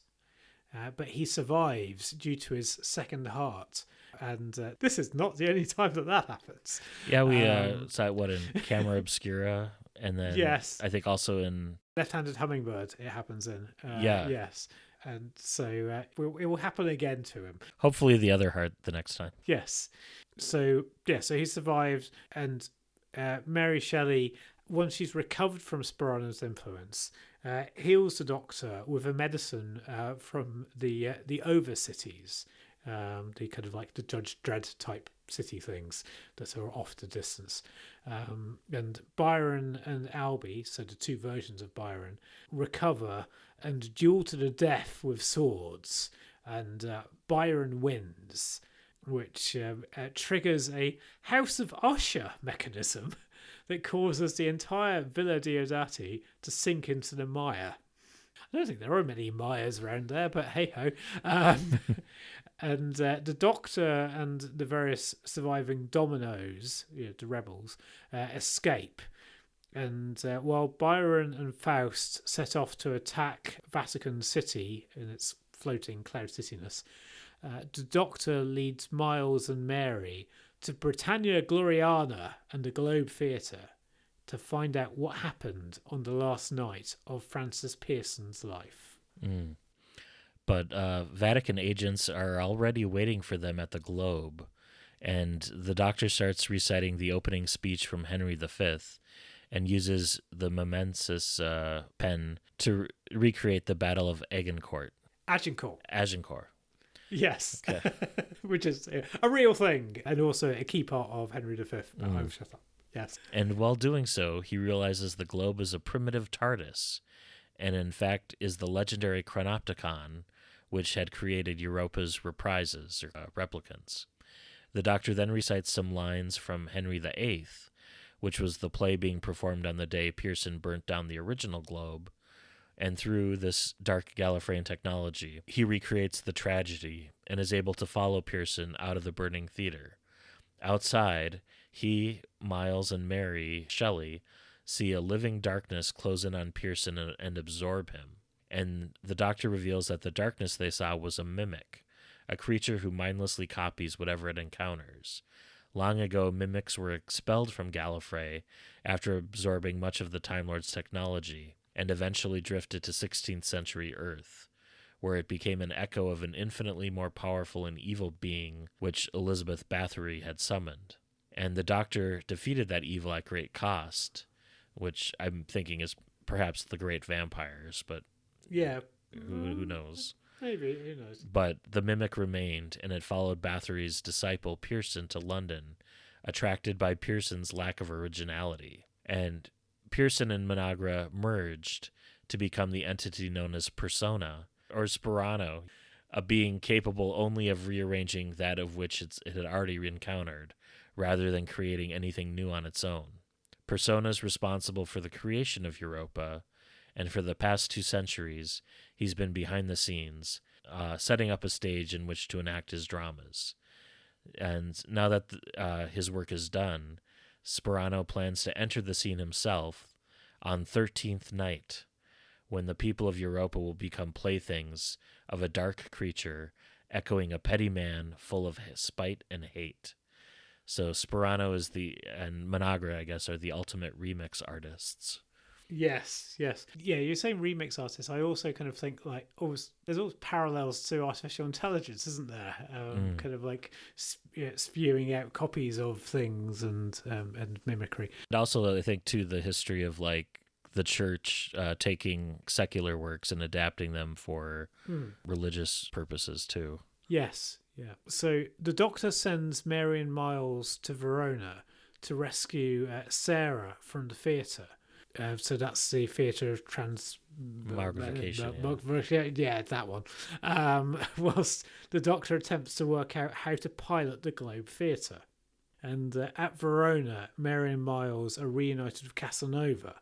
But he survives due to his second heart. And this is not the only time that happens. Yeah, we saw it, in Camera Obscura? And then yes. I think also in Left-Handed Hummingbird it happens in. Yes. And so it will happen again to him. Hopefully the other heart the next time. Yes. So he survived, and Mary Shelley, once she's recovered from Sperano's influence, heals the Doctor with a medicine from the Overcities, the kind of like the Judge Dredd type city things that are off the distance. And Byron and Albie, so the two versions of Byron, recover and duel to the death with swords. And Byron wins, which triggers a House of Usher mechanism that causes the entire Villa Diodati to sink into the mire. I don't think there are many mires around there, but hey-ho. And the Doctor and the various surviving dominoes, the rebels, escape. And while Byron and Faust set off to attack Vatican City in its floating cloud cityness, the Doctor leads Miles and Mary to Britannia Gloriana and the Globe Theatre to find out what happened on the last night of Francis Pearson's life. But Vatican agents are already waiting for them at the Globe, and the Doctor starts reciting the opening speech from Henry V and uses the Memensis pen to recreate the Battle of Agincourt. Agincourt. Yes. Okay. Which is a real thing and also a key part of Henry V. I've shut up. Yes. And while doing so, he realizes the globe is a primitive TARDIS, and in fact is the legendary Chronopticon, which had created Europa's reprises, or replicants. The Doctor then recites some lines from Henry VIII, which was the play being performed on the day Pearson burnt down the original globe, and through this dark Gallifreyan technology, he recreates the tragedy and is able to follow Pearson out of the burning theater. Outside, he, Miles, and Mary Shelley see a living darkness close in on Pearson and absorb him. And the Doctor reveals that the darkness they saw was a mimic, a creature who mindlessly copies whatever it encounters. Long ago, mimics were expelled from Gallifrey after absorbing much of the Time Lord's technology, and eventually drifted to 16th century Earth, where it became an echo of an infinitely more powerful and evil being which Elizabeth Bathory had summoned. And the Doctor defeated that evil at great cost, which I'm thinking is perhaps the great vampires, but yeah, who knows? Maybe, who knows? But the mimic remained, and it followed Bathory's disciple Pearson to London, attracted by Pearson's lack of originality. And Pearson and Managra merged to become the entity known as Persona, or Sperano, a being capable only of rearranging that of which it had already encountered, rather than creating anything new on its own. Persona is responsible for the creation of Europa, and for the past 2 centuries, he's been behind the scenes, setting up a stage in which to enact his dramas. And now that his work is done, Sperano plans to enter the scene himself on 13th night, when the people of Europa will become playthings of a dark creature echoing a petty man full of spite and hate. So Sperano and Managra, I guess, are the ultimate remix artists. Yes. Yeah, you're saying remix artists. I also kind of think like there's always parallels to artificial intelligence, isn't there? Kind of like spewing out copies of things and mimicry. And also, I think too, the history of like the church taking secular works and adapting them for religious purposes too. Yes. Yeah. So the Doctor sends Mary and Miles to Verona to rescue Sarah from the theatre. So that's the theatre of Margrification. Yeah, that one. Whilst the Doctor attempts to work out how to pilot the Globe Theatre. And at Verona, Mary and Miles are reunited with Casanova,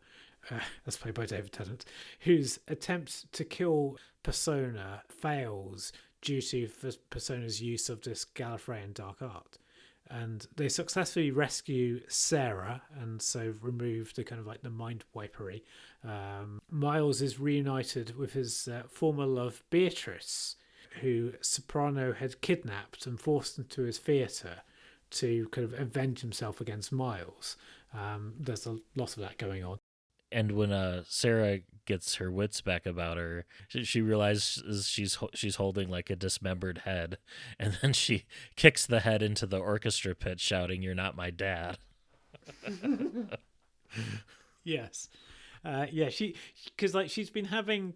as played by David Tennant, whose attempt to kill Persona fails due to Persona's use of this Gallifreyan dark art. And they successfully rescue Sarah and so remove the kind of like the mind wipery. Miles is reunited with his former love Beatrice, who Soprano had kidnapped and forced into his theatre to kind of avenge himself against Miles. There's a lot of that going on. And when Sarah gets her wits back about her, she realizes she's holding like a dismembered head, and then she kicks the head into the orchestra pit, shouting, "You're not my dad." Yes. Because like she's been having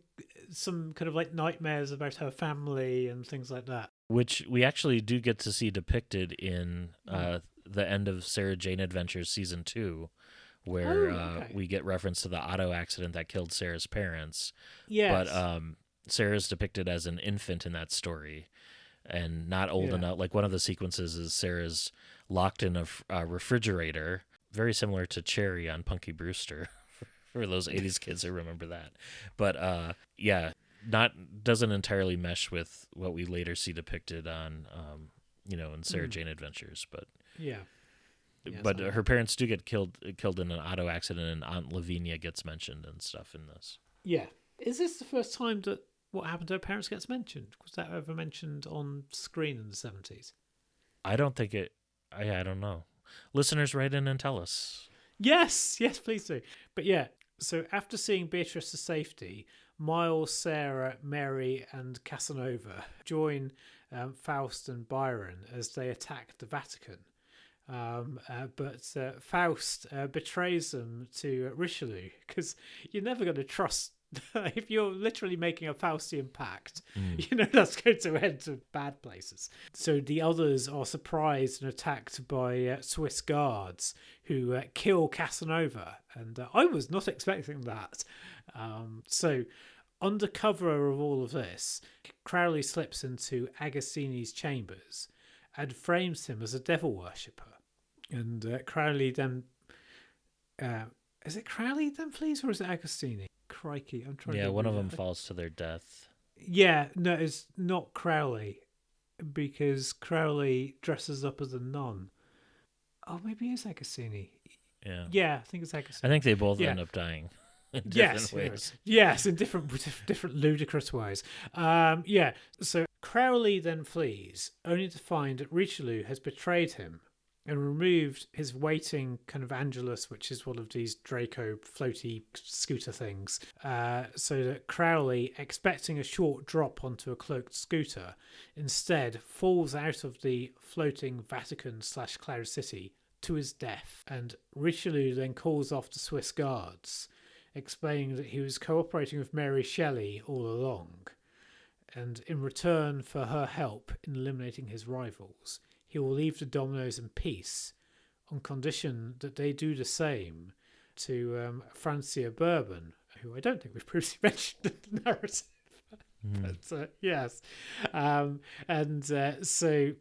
some kind of like nightmares about her family and things like that. Which we actually do get to see depicted in the end of Sarah Jane Adventures season 2, where we get reference to the auto accident that killed Sarah's parents. Yes. But Sarah's depicted as an infant in that story and not old enough. Like one of the sequences is Sarah's locked in a refrigerator, very similar to Cherry on Punky Brewster for those 80s kids who remember that. But doesn't entirely mesh with what we later see depicted on in Sarah Jane Adventures. But her parents do get killed in an auto accident, and Aunt Lavinia gets mentioned and stuff in this. Yeah. Is this the first time that what happened to her parents gets mentioned? Was that ever mentioned on screen in the 70s? I don't think it. I don't know. Listeners, write in and tell us. Yes, please do. But yeah, so after seeing Beatrice's safety, Miles, Sarah, Mary, and Casanova join Faust and Byron as they attack the Vatican. But Faust betrays them to Richelieu, because you're never going to trust. If you're literally making a Faustian pact, that's going to head to bad places. So the others are surprised and attacked by Swiss guards who kill Casanova. And I was not expecting that. So under cover of all of this, Crowley slips into Agostini's chambers and frames him as a devil worshipper. And Crowley then... is it Crowley then flees, or is it Agostini? Crikey, I'm trying to... Yeah, one of them falls to their death. Yeah, no, it's not Crowley, because Crowley dresses up as a nun. Oh, maybe it's Agostini. Yeah, I think it's Agostini. I think they both end up dying in different ways. Yes, in different ludicrous ways. So Crowley then flees, only to find that Richelieu has betrayed him and removed his waiting kind of Angelus, which is one of these Draco floaty scooter things, so that Crowley, expecting a short drop onto a cloaked scooter, instead falls out of the floating Vatican/Cloud City to his death. And Richelieu then calls off the Swiss guards, explaining that he was cooperating with Mary Shelley all along, and in return for her help in eliminating his rivals, he will leave the Dominoes in peace, on condition that they do the same to Francia Bourbon, who I don't think we've previously mentioned in the narrative. But yes. So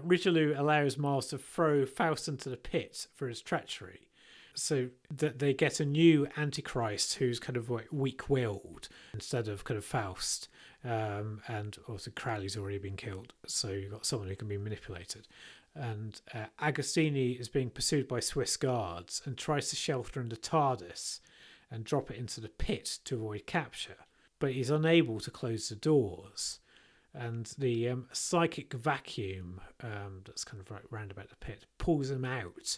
Richelieu allows Miles to throw Faust into the pit for his treachery, so that they get a new Antichrist who's kind of like weak-willed instead of kind of Faust. And also Crowley's already been killed, so you've got someone who can be manipulated. And Agostini is being pursued by Swiss guards and tries to shelter in the TARDIS and drop it into the pit to avoid capture, but he's unable to close the doors. And the psychic vacuum that's kind of right round about the pit pulls him out,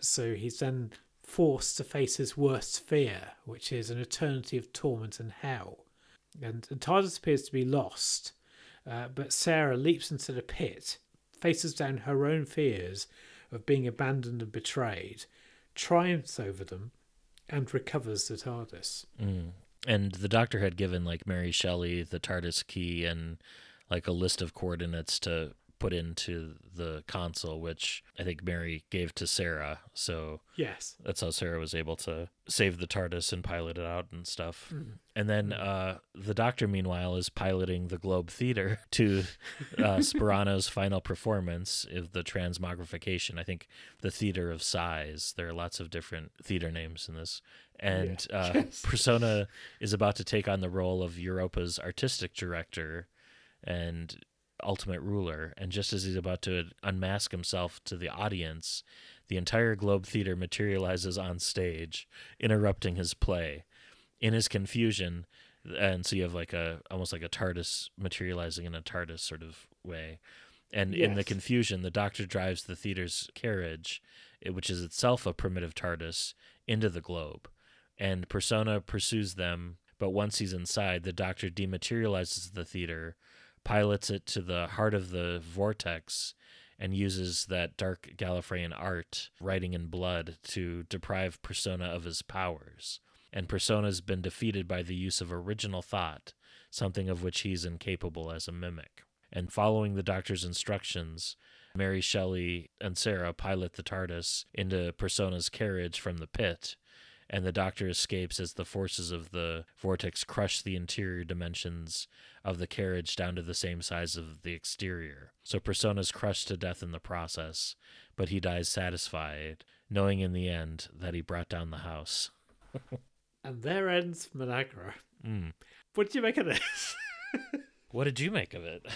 so he's then forced to face his worst fear, which is an eternity of torment and hell. And the TARDIS appears to be lost, but Sarah leaps into the pit, faces down her own fears of being abandoned and betrayed, triumphs over them, and recovers the TARDIS. And the Doctor had given like Mary Shelley the TARDIS key and like a list of coordinates to put into the console, which I think Mary gave to Sarah. So yes, that's how Sarah was able to save the TARDIS and pilot it out and stuff. And then the Doctor, meanwhile, is piloting the Globe Theater to Sperano's final performance of the Transmogrification. I think the Theater of Sighs. There are lots of different theater names in this. And Persona is about to take on the role of Europa's artistic director and ultimate ruler, and just as he's about to unmask himself to the audience, the entire Globe Theater materializes on stage, interrupting his play. In his confusion, and so you have like almost like a TARDIS materializing in a TARDIS sort of way, and in the confusion, the Doctor drives the theater's carriage, which is itself a primitive TARDIS, into the globe, and Persona pursues them, but once he's inside, the Doctor dematerializes the theater, pilots it to the heart of the vortex, and uses that dark Gallifreyan art, writing in blood, to deprive Persona of his powers. And Persona's been defeated by the use of original thought, something of which he's incapable as a mimic. And following the Doctor's instructions, Mary Shelley and Sarah pilot the TARDIS into Persona's carriage from the pit, and the Doctor escapes as the forces of the vortex crush the interior dimensions of the carriage down to the same size of the exterior. So Persona's crushed to death in the process, but he dies satisfied, knowing in the end that he brought down the house. And there ends Managra. Mm. What did you make of this? What did you make of it?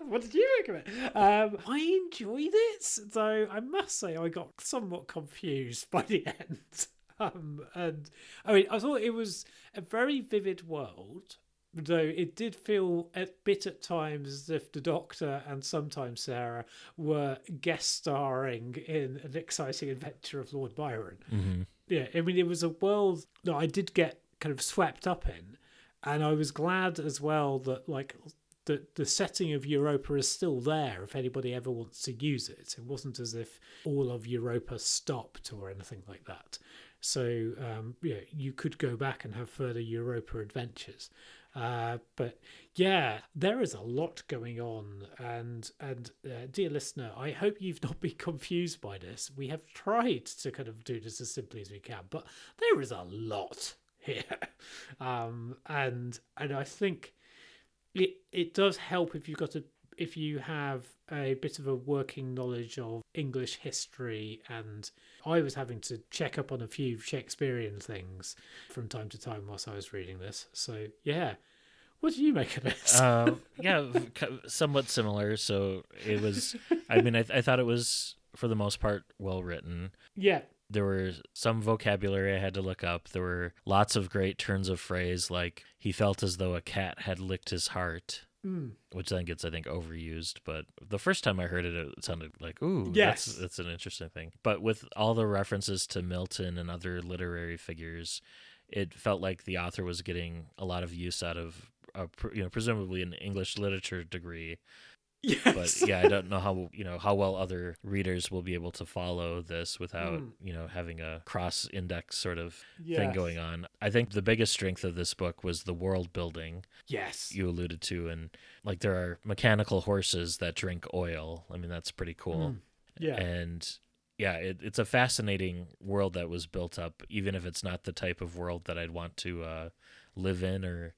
What did you make of it? I enjoyed it, though I must say I got somewhat confused by the end. And I mean, I thought it was a very vivid world, though it did feel a bit at times as if the Doctor and sometimes Sarah were guest starring in an exciting adventure of Lord Byron. Mm-hmm. Yeah, I mean, it was a world that I did get kind of swept up in, and I was glad as well that the setting of Europa is still there if anybody ever wants to use it. It wasn't as if all of Europa stopped or anything like that. So you could go back and have further Europa adventures. But yeah, there is a lot going on, and dear listener, I hope you've not been confused by this. We have tried to kind of do this as simply as we can, but there is a lot here, and I think it does help if you have a bit of a working knowledge of English history, and I was having to check up on a few Shakespearean things from time to time whilst I was reading this. So yeah, what do you make of this? Yeah, somewhat similar. So it was, I mean, I thought it was, for the most part, well written. Yeah. There were some vocabulary I had to look up. There were lots of great turns of phrase, like he felt as though a cat had licked his heart, which then gets, I think, overused. But the first time I heard it, it sounded like, ooh, yes, that's an interesting thing. But with all the references to Milton and other literary figures, it felt like the author was getting a lot of use out of, presumably an English literature degree. Yes. But yeah, I don't know how well other readers will be able to follow this without, having a cross-index sort of thing going on. I think the biggest strength of this book was the world building. Yes. You alluded to, and like there are mechanical horses that drink oil. I mean, that's pretty cool. Yeah. And yeah, it's a fascinating world that was built up, even if it's not the type of world that I'd want to live in or,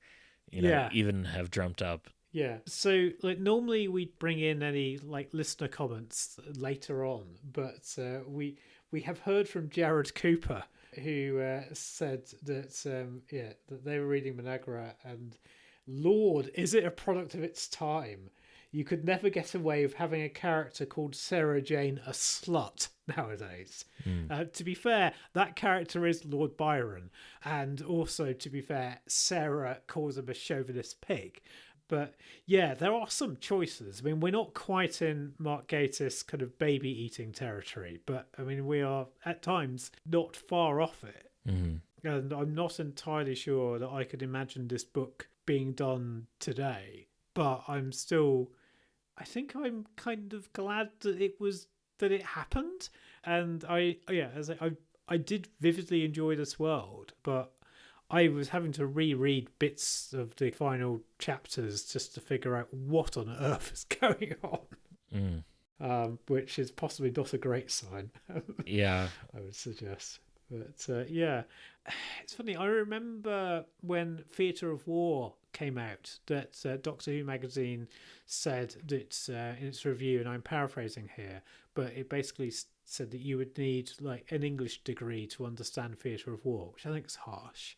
even have dreamt up. Yeah. So normally we bring in any listener comments later on, but we have heard from Jared Cooper, who said that that they were reading Managra, and Lord, is it a product of its time? You could never get away with having a character called Sarah Jane a slut nowadays. To be fair, that character is Lord Byron, and also, to be fair, Sarah calls him a chauvinist pig. But yeah, there are some choices. I mean, we're not quite in Mark Gatiss kind of baby eating territory, but I mean, we are at times not far off it. Mm-hmm. And I'm not entirely sure that I could imagine this book being done today, but I think I'm kind of glad that it happened. And I did vividly enjoy this world, but I was having to reread bits of the final chapters just to figure out what on earth is going on, which is possibly not a great sign. Yeah, I would suggest. But yeah, it's funny. I remember when Theatre of War came out, that Doctor Who magazine said that in its review, and I'm paraphrasing here, but it basically said that you would need an English degree to understand Theatre of War, which I think is harsh.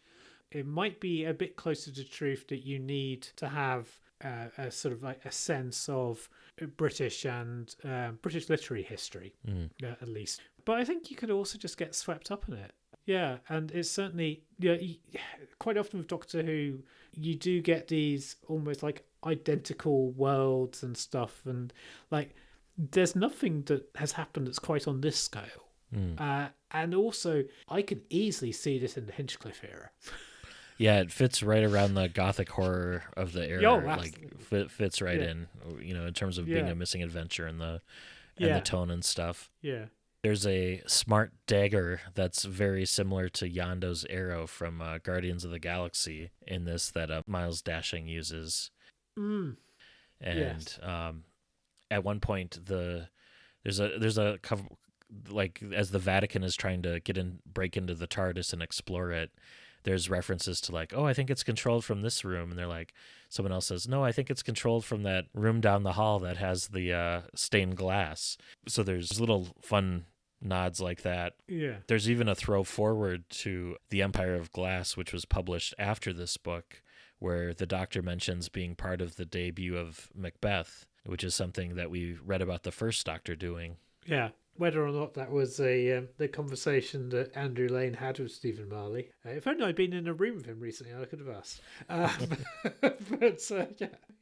It might be a bit closer to truth that you need to have a sort of a sense of British and British literary history, at least. But I think you could also just get swept up in it. Yeah, and it's certainly quite often with Doctor Who, you do get these almost identical worlds and stuff, and there's nothing that has happened that's quite on this scale. And also, I can easily see this in the Hinchcliffe era. Yeah, it fits right around the gothic horror of the era. Yo, Like fits right in, in terms of being a missing adventure and the tone and stuff. Yeah. There's a smart dagger that's very similar to Yondo's arrow from Guardians of the Galaxy in this that Miles Dashing uses. Mm. And at one point, there's a cover, like as the Vatican is trying to break into the TARDIS and explore it. There's references to like, oh, I think it's controlled from this room, and they're like, someone else says, no, I think it's controlled from that room down the hall that has the stained glass. So there's little fun nods like that. Yeah. There's even a throw forward to The Empire of Glass, which was published after this book, where the Doctor mentions being part of the debut of Macbeth, which is something that we read about the first Doctor doing. Yeah. Whether or not that was the conversation that Andrew Lane had with Stephen Marley. If only I'd been in a room with him recently, I could have asked.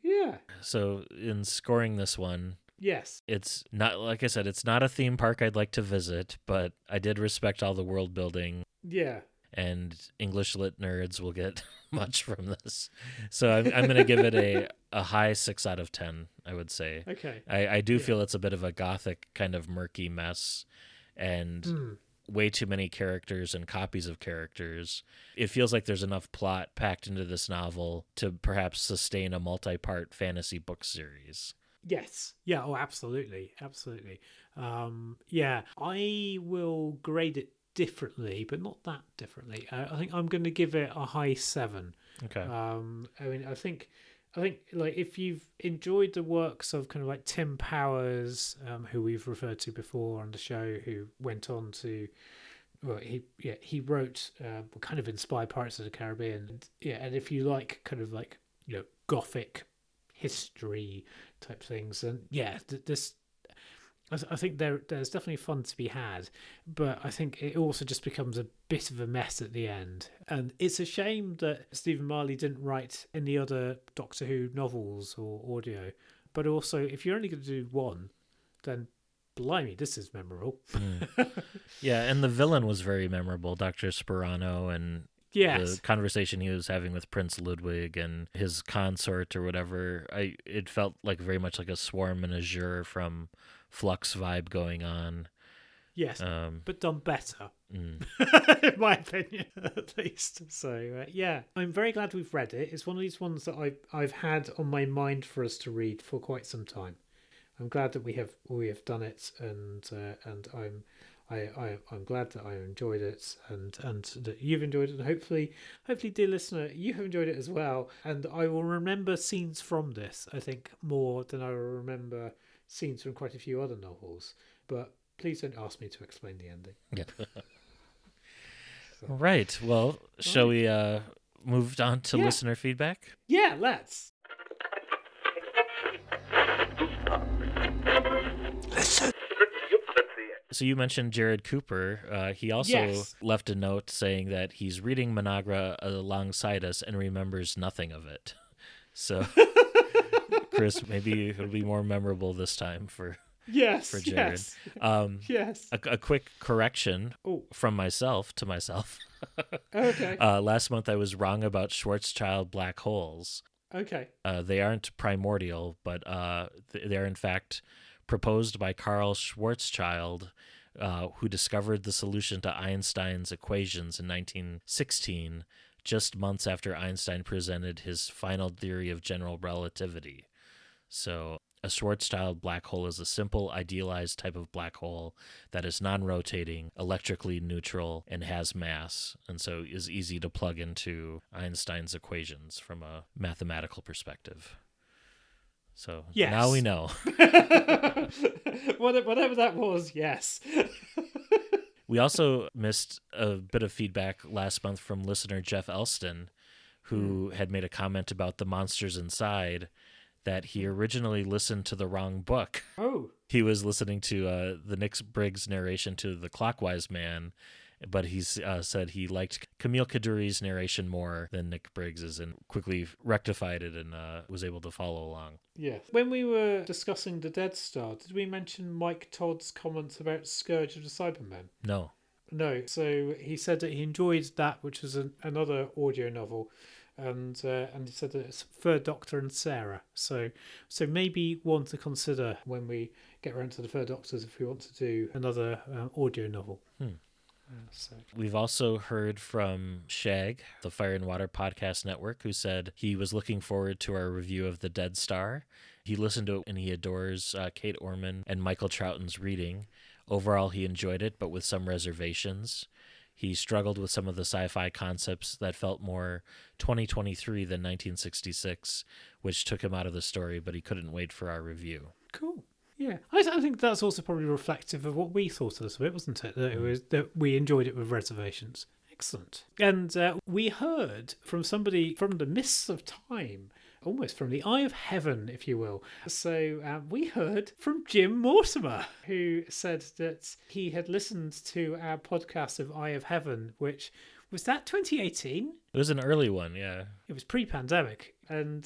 Yeah. So in scoring this one, yes, it's not, like I said, it's not a theme park I'd like to visit, but I did respect all the world building. Yeah. And English lit nerds will get much from this. So I'm going to give it a high 6 out of 10, I would say. Okay. I do feel it's a bit of a gothic kind of murky mess and way too many characters and copies of characters. It feels like there's enough plot packed into this novel to perhaps sustain a multi-part fantasy book series. Yes. Yeah. Oh, absolutely. Absolutely. Yeah. I will grade it differently, but not that differently. I think I'm going to give it a high 7. Okay. I mean, I think like if you've enjoyed the works of kind of like Tim Powers, who we've referred to before on the show, who went on to, well, he wrote kind of inspired Pirates of the Caribbean. And if you like kind of like gothic history type things, and this. I think there's definitely fun to be had, but I think it also just becomes a bit of a mess at the end. And it's a shame that Stephen Marley didn't write any other Doctor Who novels or audio. But also, if you're only going to do one, then blimey, this is memorable. Yeah, and the villain was very memorable, Dr. Sperano, and the conversation he was having with Prince Ludwig and his consort or whatever. It felt like very much like a swarm and azure from Flux vibe going on. Yes, but done better, in my opinion, at least. So I'm very glad we've read it. It's one of these ones that I've had on my mind for us to read for quite some time. I'm glad that we have done it, and I'm glad that I enjoyed it, and that you've enjoyed it, and hopefully, dear listener, you have enjoyed it as well. And I will remember scenes from this, I think, more than I will remember scenes from quite a few other novels. But please don't ask me to explain the ending. Yeah. Right. Well, shall we move on to listener feedback? Yeah, let's. So you mentioned Jared Cooper. He also left a note saying that he's reading Managra alongside us and remembers nothing of it. So, Chris, maybe it'll be more memorable this time for Jared. Yes. A quick correction from myself to myself. Okay. Last month I was wrong about Schwarzschild black holes. Okay. They aren't primordial, but they're in fact proposed by Carl Schwarzschild, who discovered the solution to Einstein's equations in 1916, just months after Einstein presented his final theory of general relativity. So a Schwarzschild black hole is a simple, idealized type of black hole that is non-rotating, electrically neutral, and has mass, and so is easy to plug into Einstein's equations from a mathematical perspective. So now we know. Whatever that was, yes. We also missed a bit of feedback last month from listener Jeff Elston, who had made a comment about the monsters inside, that he originally listened to the wrong book. Oh. He was listening to the Nick Briggs narration to The Clockwise Man, but he said he liked Camille Kaduri's narration more than Nick Briggs's, and quickly rectified it and was able to follow along. Yeah. When we were discussing the Dead Star, did we mention Mike Todd's comments about Scourge of the Cybermen? No. No. So he said that he enjoyed that, which was another audio novel, and he said that it's Third Doctor and Sarah. So maybe one to consider when we get around to the Third Doctors if we want to do another audio novel. We've also heard from Shag, the Fire and Water Podcast Network, who said he was looking forward to our review of The Dead Star. He listened to it and he adores Kate Orman and Michael Troughton's reading. Overall, he enjoyed it, but with some reservations. He struggled with some of the sci-fi concepts that felt more 2023 than 1966, which took him out of the story, but he couldn't wait for our review. Cool. Yeah, I think that's also probably reflective of what we thought of this bit, wasn't it? That we enjoyed it with reservations. Excellent. And we heard from somebody from the mists of time, almost from the eye of heaven, if you will. So we heard from Jim Mortimer, who said that he had listened to our podcast of Eye of Heaven, which was that 2018? It was an early one, yeah. It was pre-pandemic. And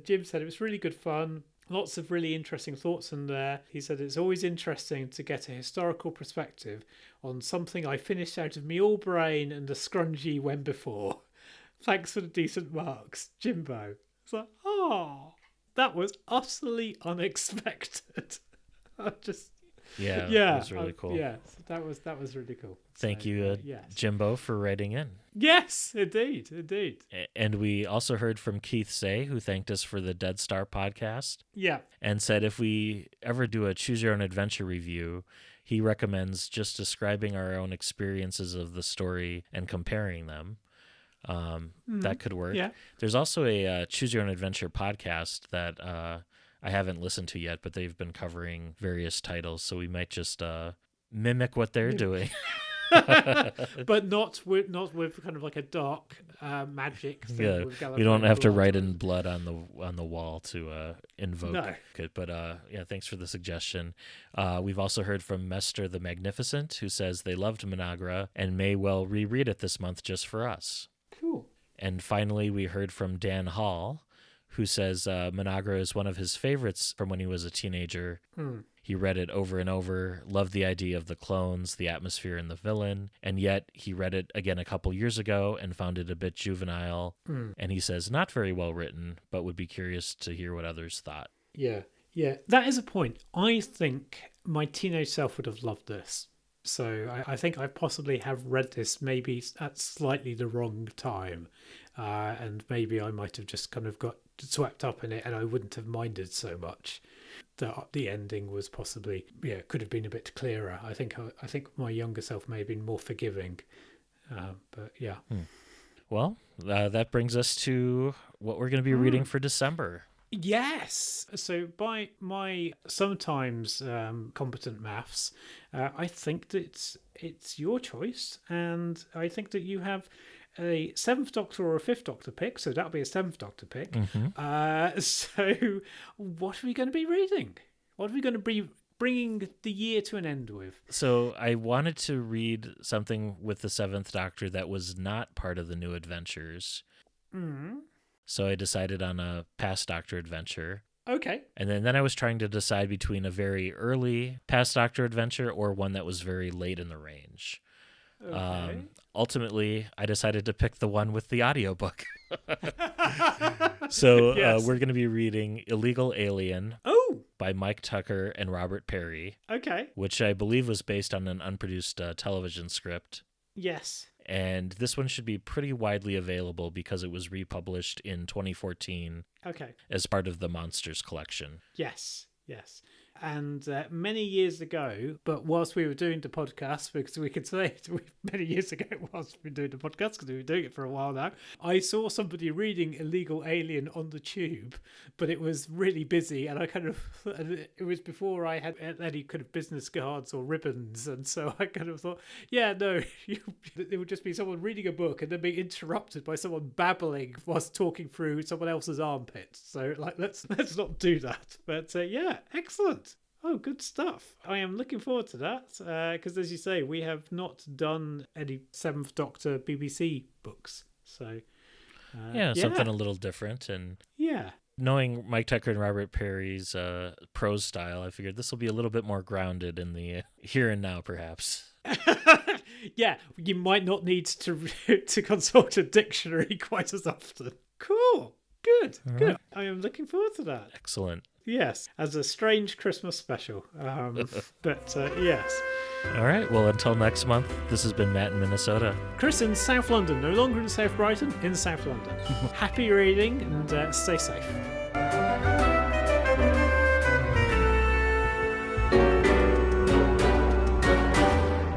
Jim said it was really good fun. Lots of really interesting thoughts in there. He said it's always interesting to get a historical perspective on something I finished out of me all brain and a scrungy when before. Thanks for the decent marks, Jimbo. It's like, oh, that was utterly unexpected. Yeah, that was really cool. Yeah, that was really cool. Thank you, yes. Jimbo, for writing in. Yes, indeed. And we also heard from Keith Say, who thanked us for the Dead Star podcast. Yeah. And said if we ever do a Choose Your Own Adventure review, he recommends just describing our own experiences of the story and comparing them. That could work. Yeah. There's also a Choose Your Own Adventure podcast that I haven't listened to yet, but they've been covering various titles, so we might just mimic what they're doing. But not with kind of like a dark magic thing. Yeah, we don't have to write in blood on the wall to invoke it. But yeah, thanks for the suggestion. We've also heard from Mester the Magnificent, who says they loved Managra and may well reread it this month just for us. Cool. And finally, we heard from Dan Hall, who says Managra is one of his favorites from when he was a teenager. He read it over and over, loved the idea of the clones, the atmosphere, and the villain, and yet he read it again a couple years ago and found it a bit juvenile. And he says not very well written, but would be curious to hear what others thought. Yeah, that is a point. I think my teenage self would have loved this. So I think I possibly have read this maybe at slightly the wrong time. And maybe I might have just kind of got swept up in it and I wouldn't have minded so much. The ending was possibly, could have been a bit clearer. I think my younger self may have been more forgiving. But yeah. Well, that brings us to what we're going to be reading for December. Yes. So by my sometimes competent maths, I think that it's your choice, and I think that you have a 7th Doctor or a 5th Doctor pick, so that'll be a 7th Doctor pick. So what are we going to be reading? What are we going to be bringing the year to an end with? So I wanted to read something with the 7th Doctor that was not part of the New Adventures. So I decided on a Past Doctor adventure. Okay. And then I was trying to decide between a very early Past Doctor adventure or one that was very late in the range. Okay. Ultimately, I decided to pick the one with the audiobook. So Yes. we're going to be reading Illegal Alien by Mike Tucker and Robert Perry. Okay. Which I believe was based on an unproduced television script. Yes. And this one should be pretty widely available because it was republished in 2014 as part of the Monsters collection. Yes. And many years ago, but whilst we were doing the podcast, because we could say it many years ago whilst we were doing the podcast, because we were doing it for a while now, I saw somebody reading Illegal Alien on the tube, but it was really busy, and it was before I had any kind of business cards or ribbons, and so I kind of thought, it would just be someone reading a book and then being interrupted by someone babbling whilst talking through someone else's armpit. So let's not do that. But excellent. Oh, good stuff. I am looking forward to that because, as you say, we have not done any 7th Doctor BBC books. So, something a little different. And knowing Mike Tucker and Robert Perry's prose style, I figured this will be a little bit more grounded in the here and now, perhaps. Yeah, you might not need to to consult a dictionary quite as often. Cool. Good. Good. right. I am looking forward to that. Excellent. Yes, as a strange Christmas special. But yes. All right. Well, until next month, this has been Matt in Minnesota. Chris in South London, no longer in South Brighton, in South London. Happy reading and stay safe.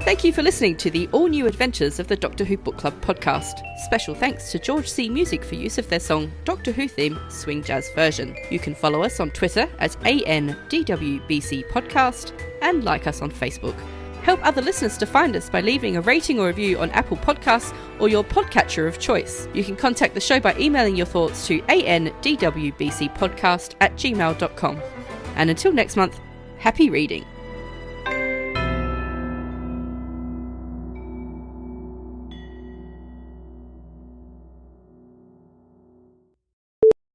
Thank you for listening to the all-new adventures of the Doctor Who Book Club podcast. Special thanks to George C. Music for use of their song Doctor Who theme Swing Jazz version. You can follow us on Twitter at ANDWBC Podcast and like us on Facebook. Help other listeners to find us by leaving a rating or review on Apple Podcasts or your podcatcher of choice. You can contact the show by emailing your thoughts to andwbcpodcast@gmail.com. And until next month, happy reading.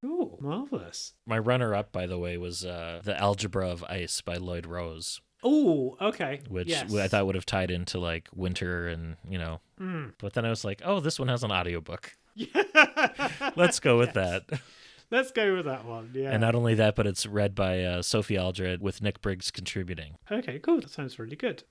Cool, marvellous. My runner-up, by the way, was The Algebra of Ice by Lloyd Rose, Oh, okay. which yes. I thought would have tied into like winter and, But then I was like, oh, this one has an audiobook. Let's go with that. Let's go with that one, yeah. And not only that, but it's read by Sophie Aldred with Nick Briggs contributing. Okay, cool. That sounds really good.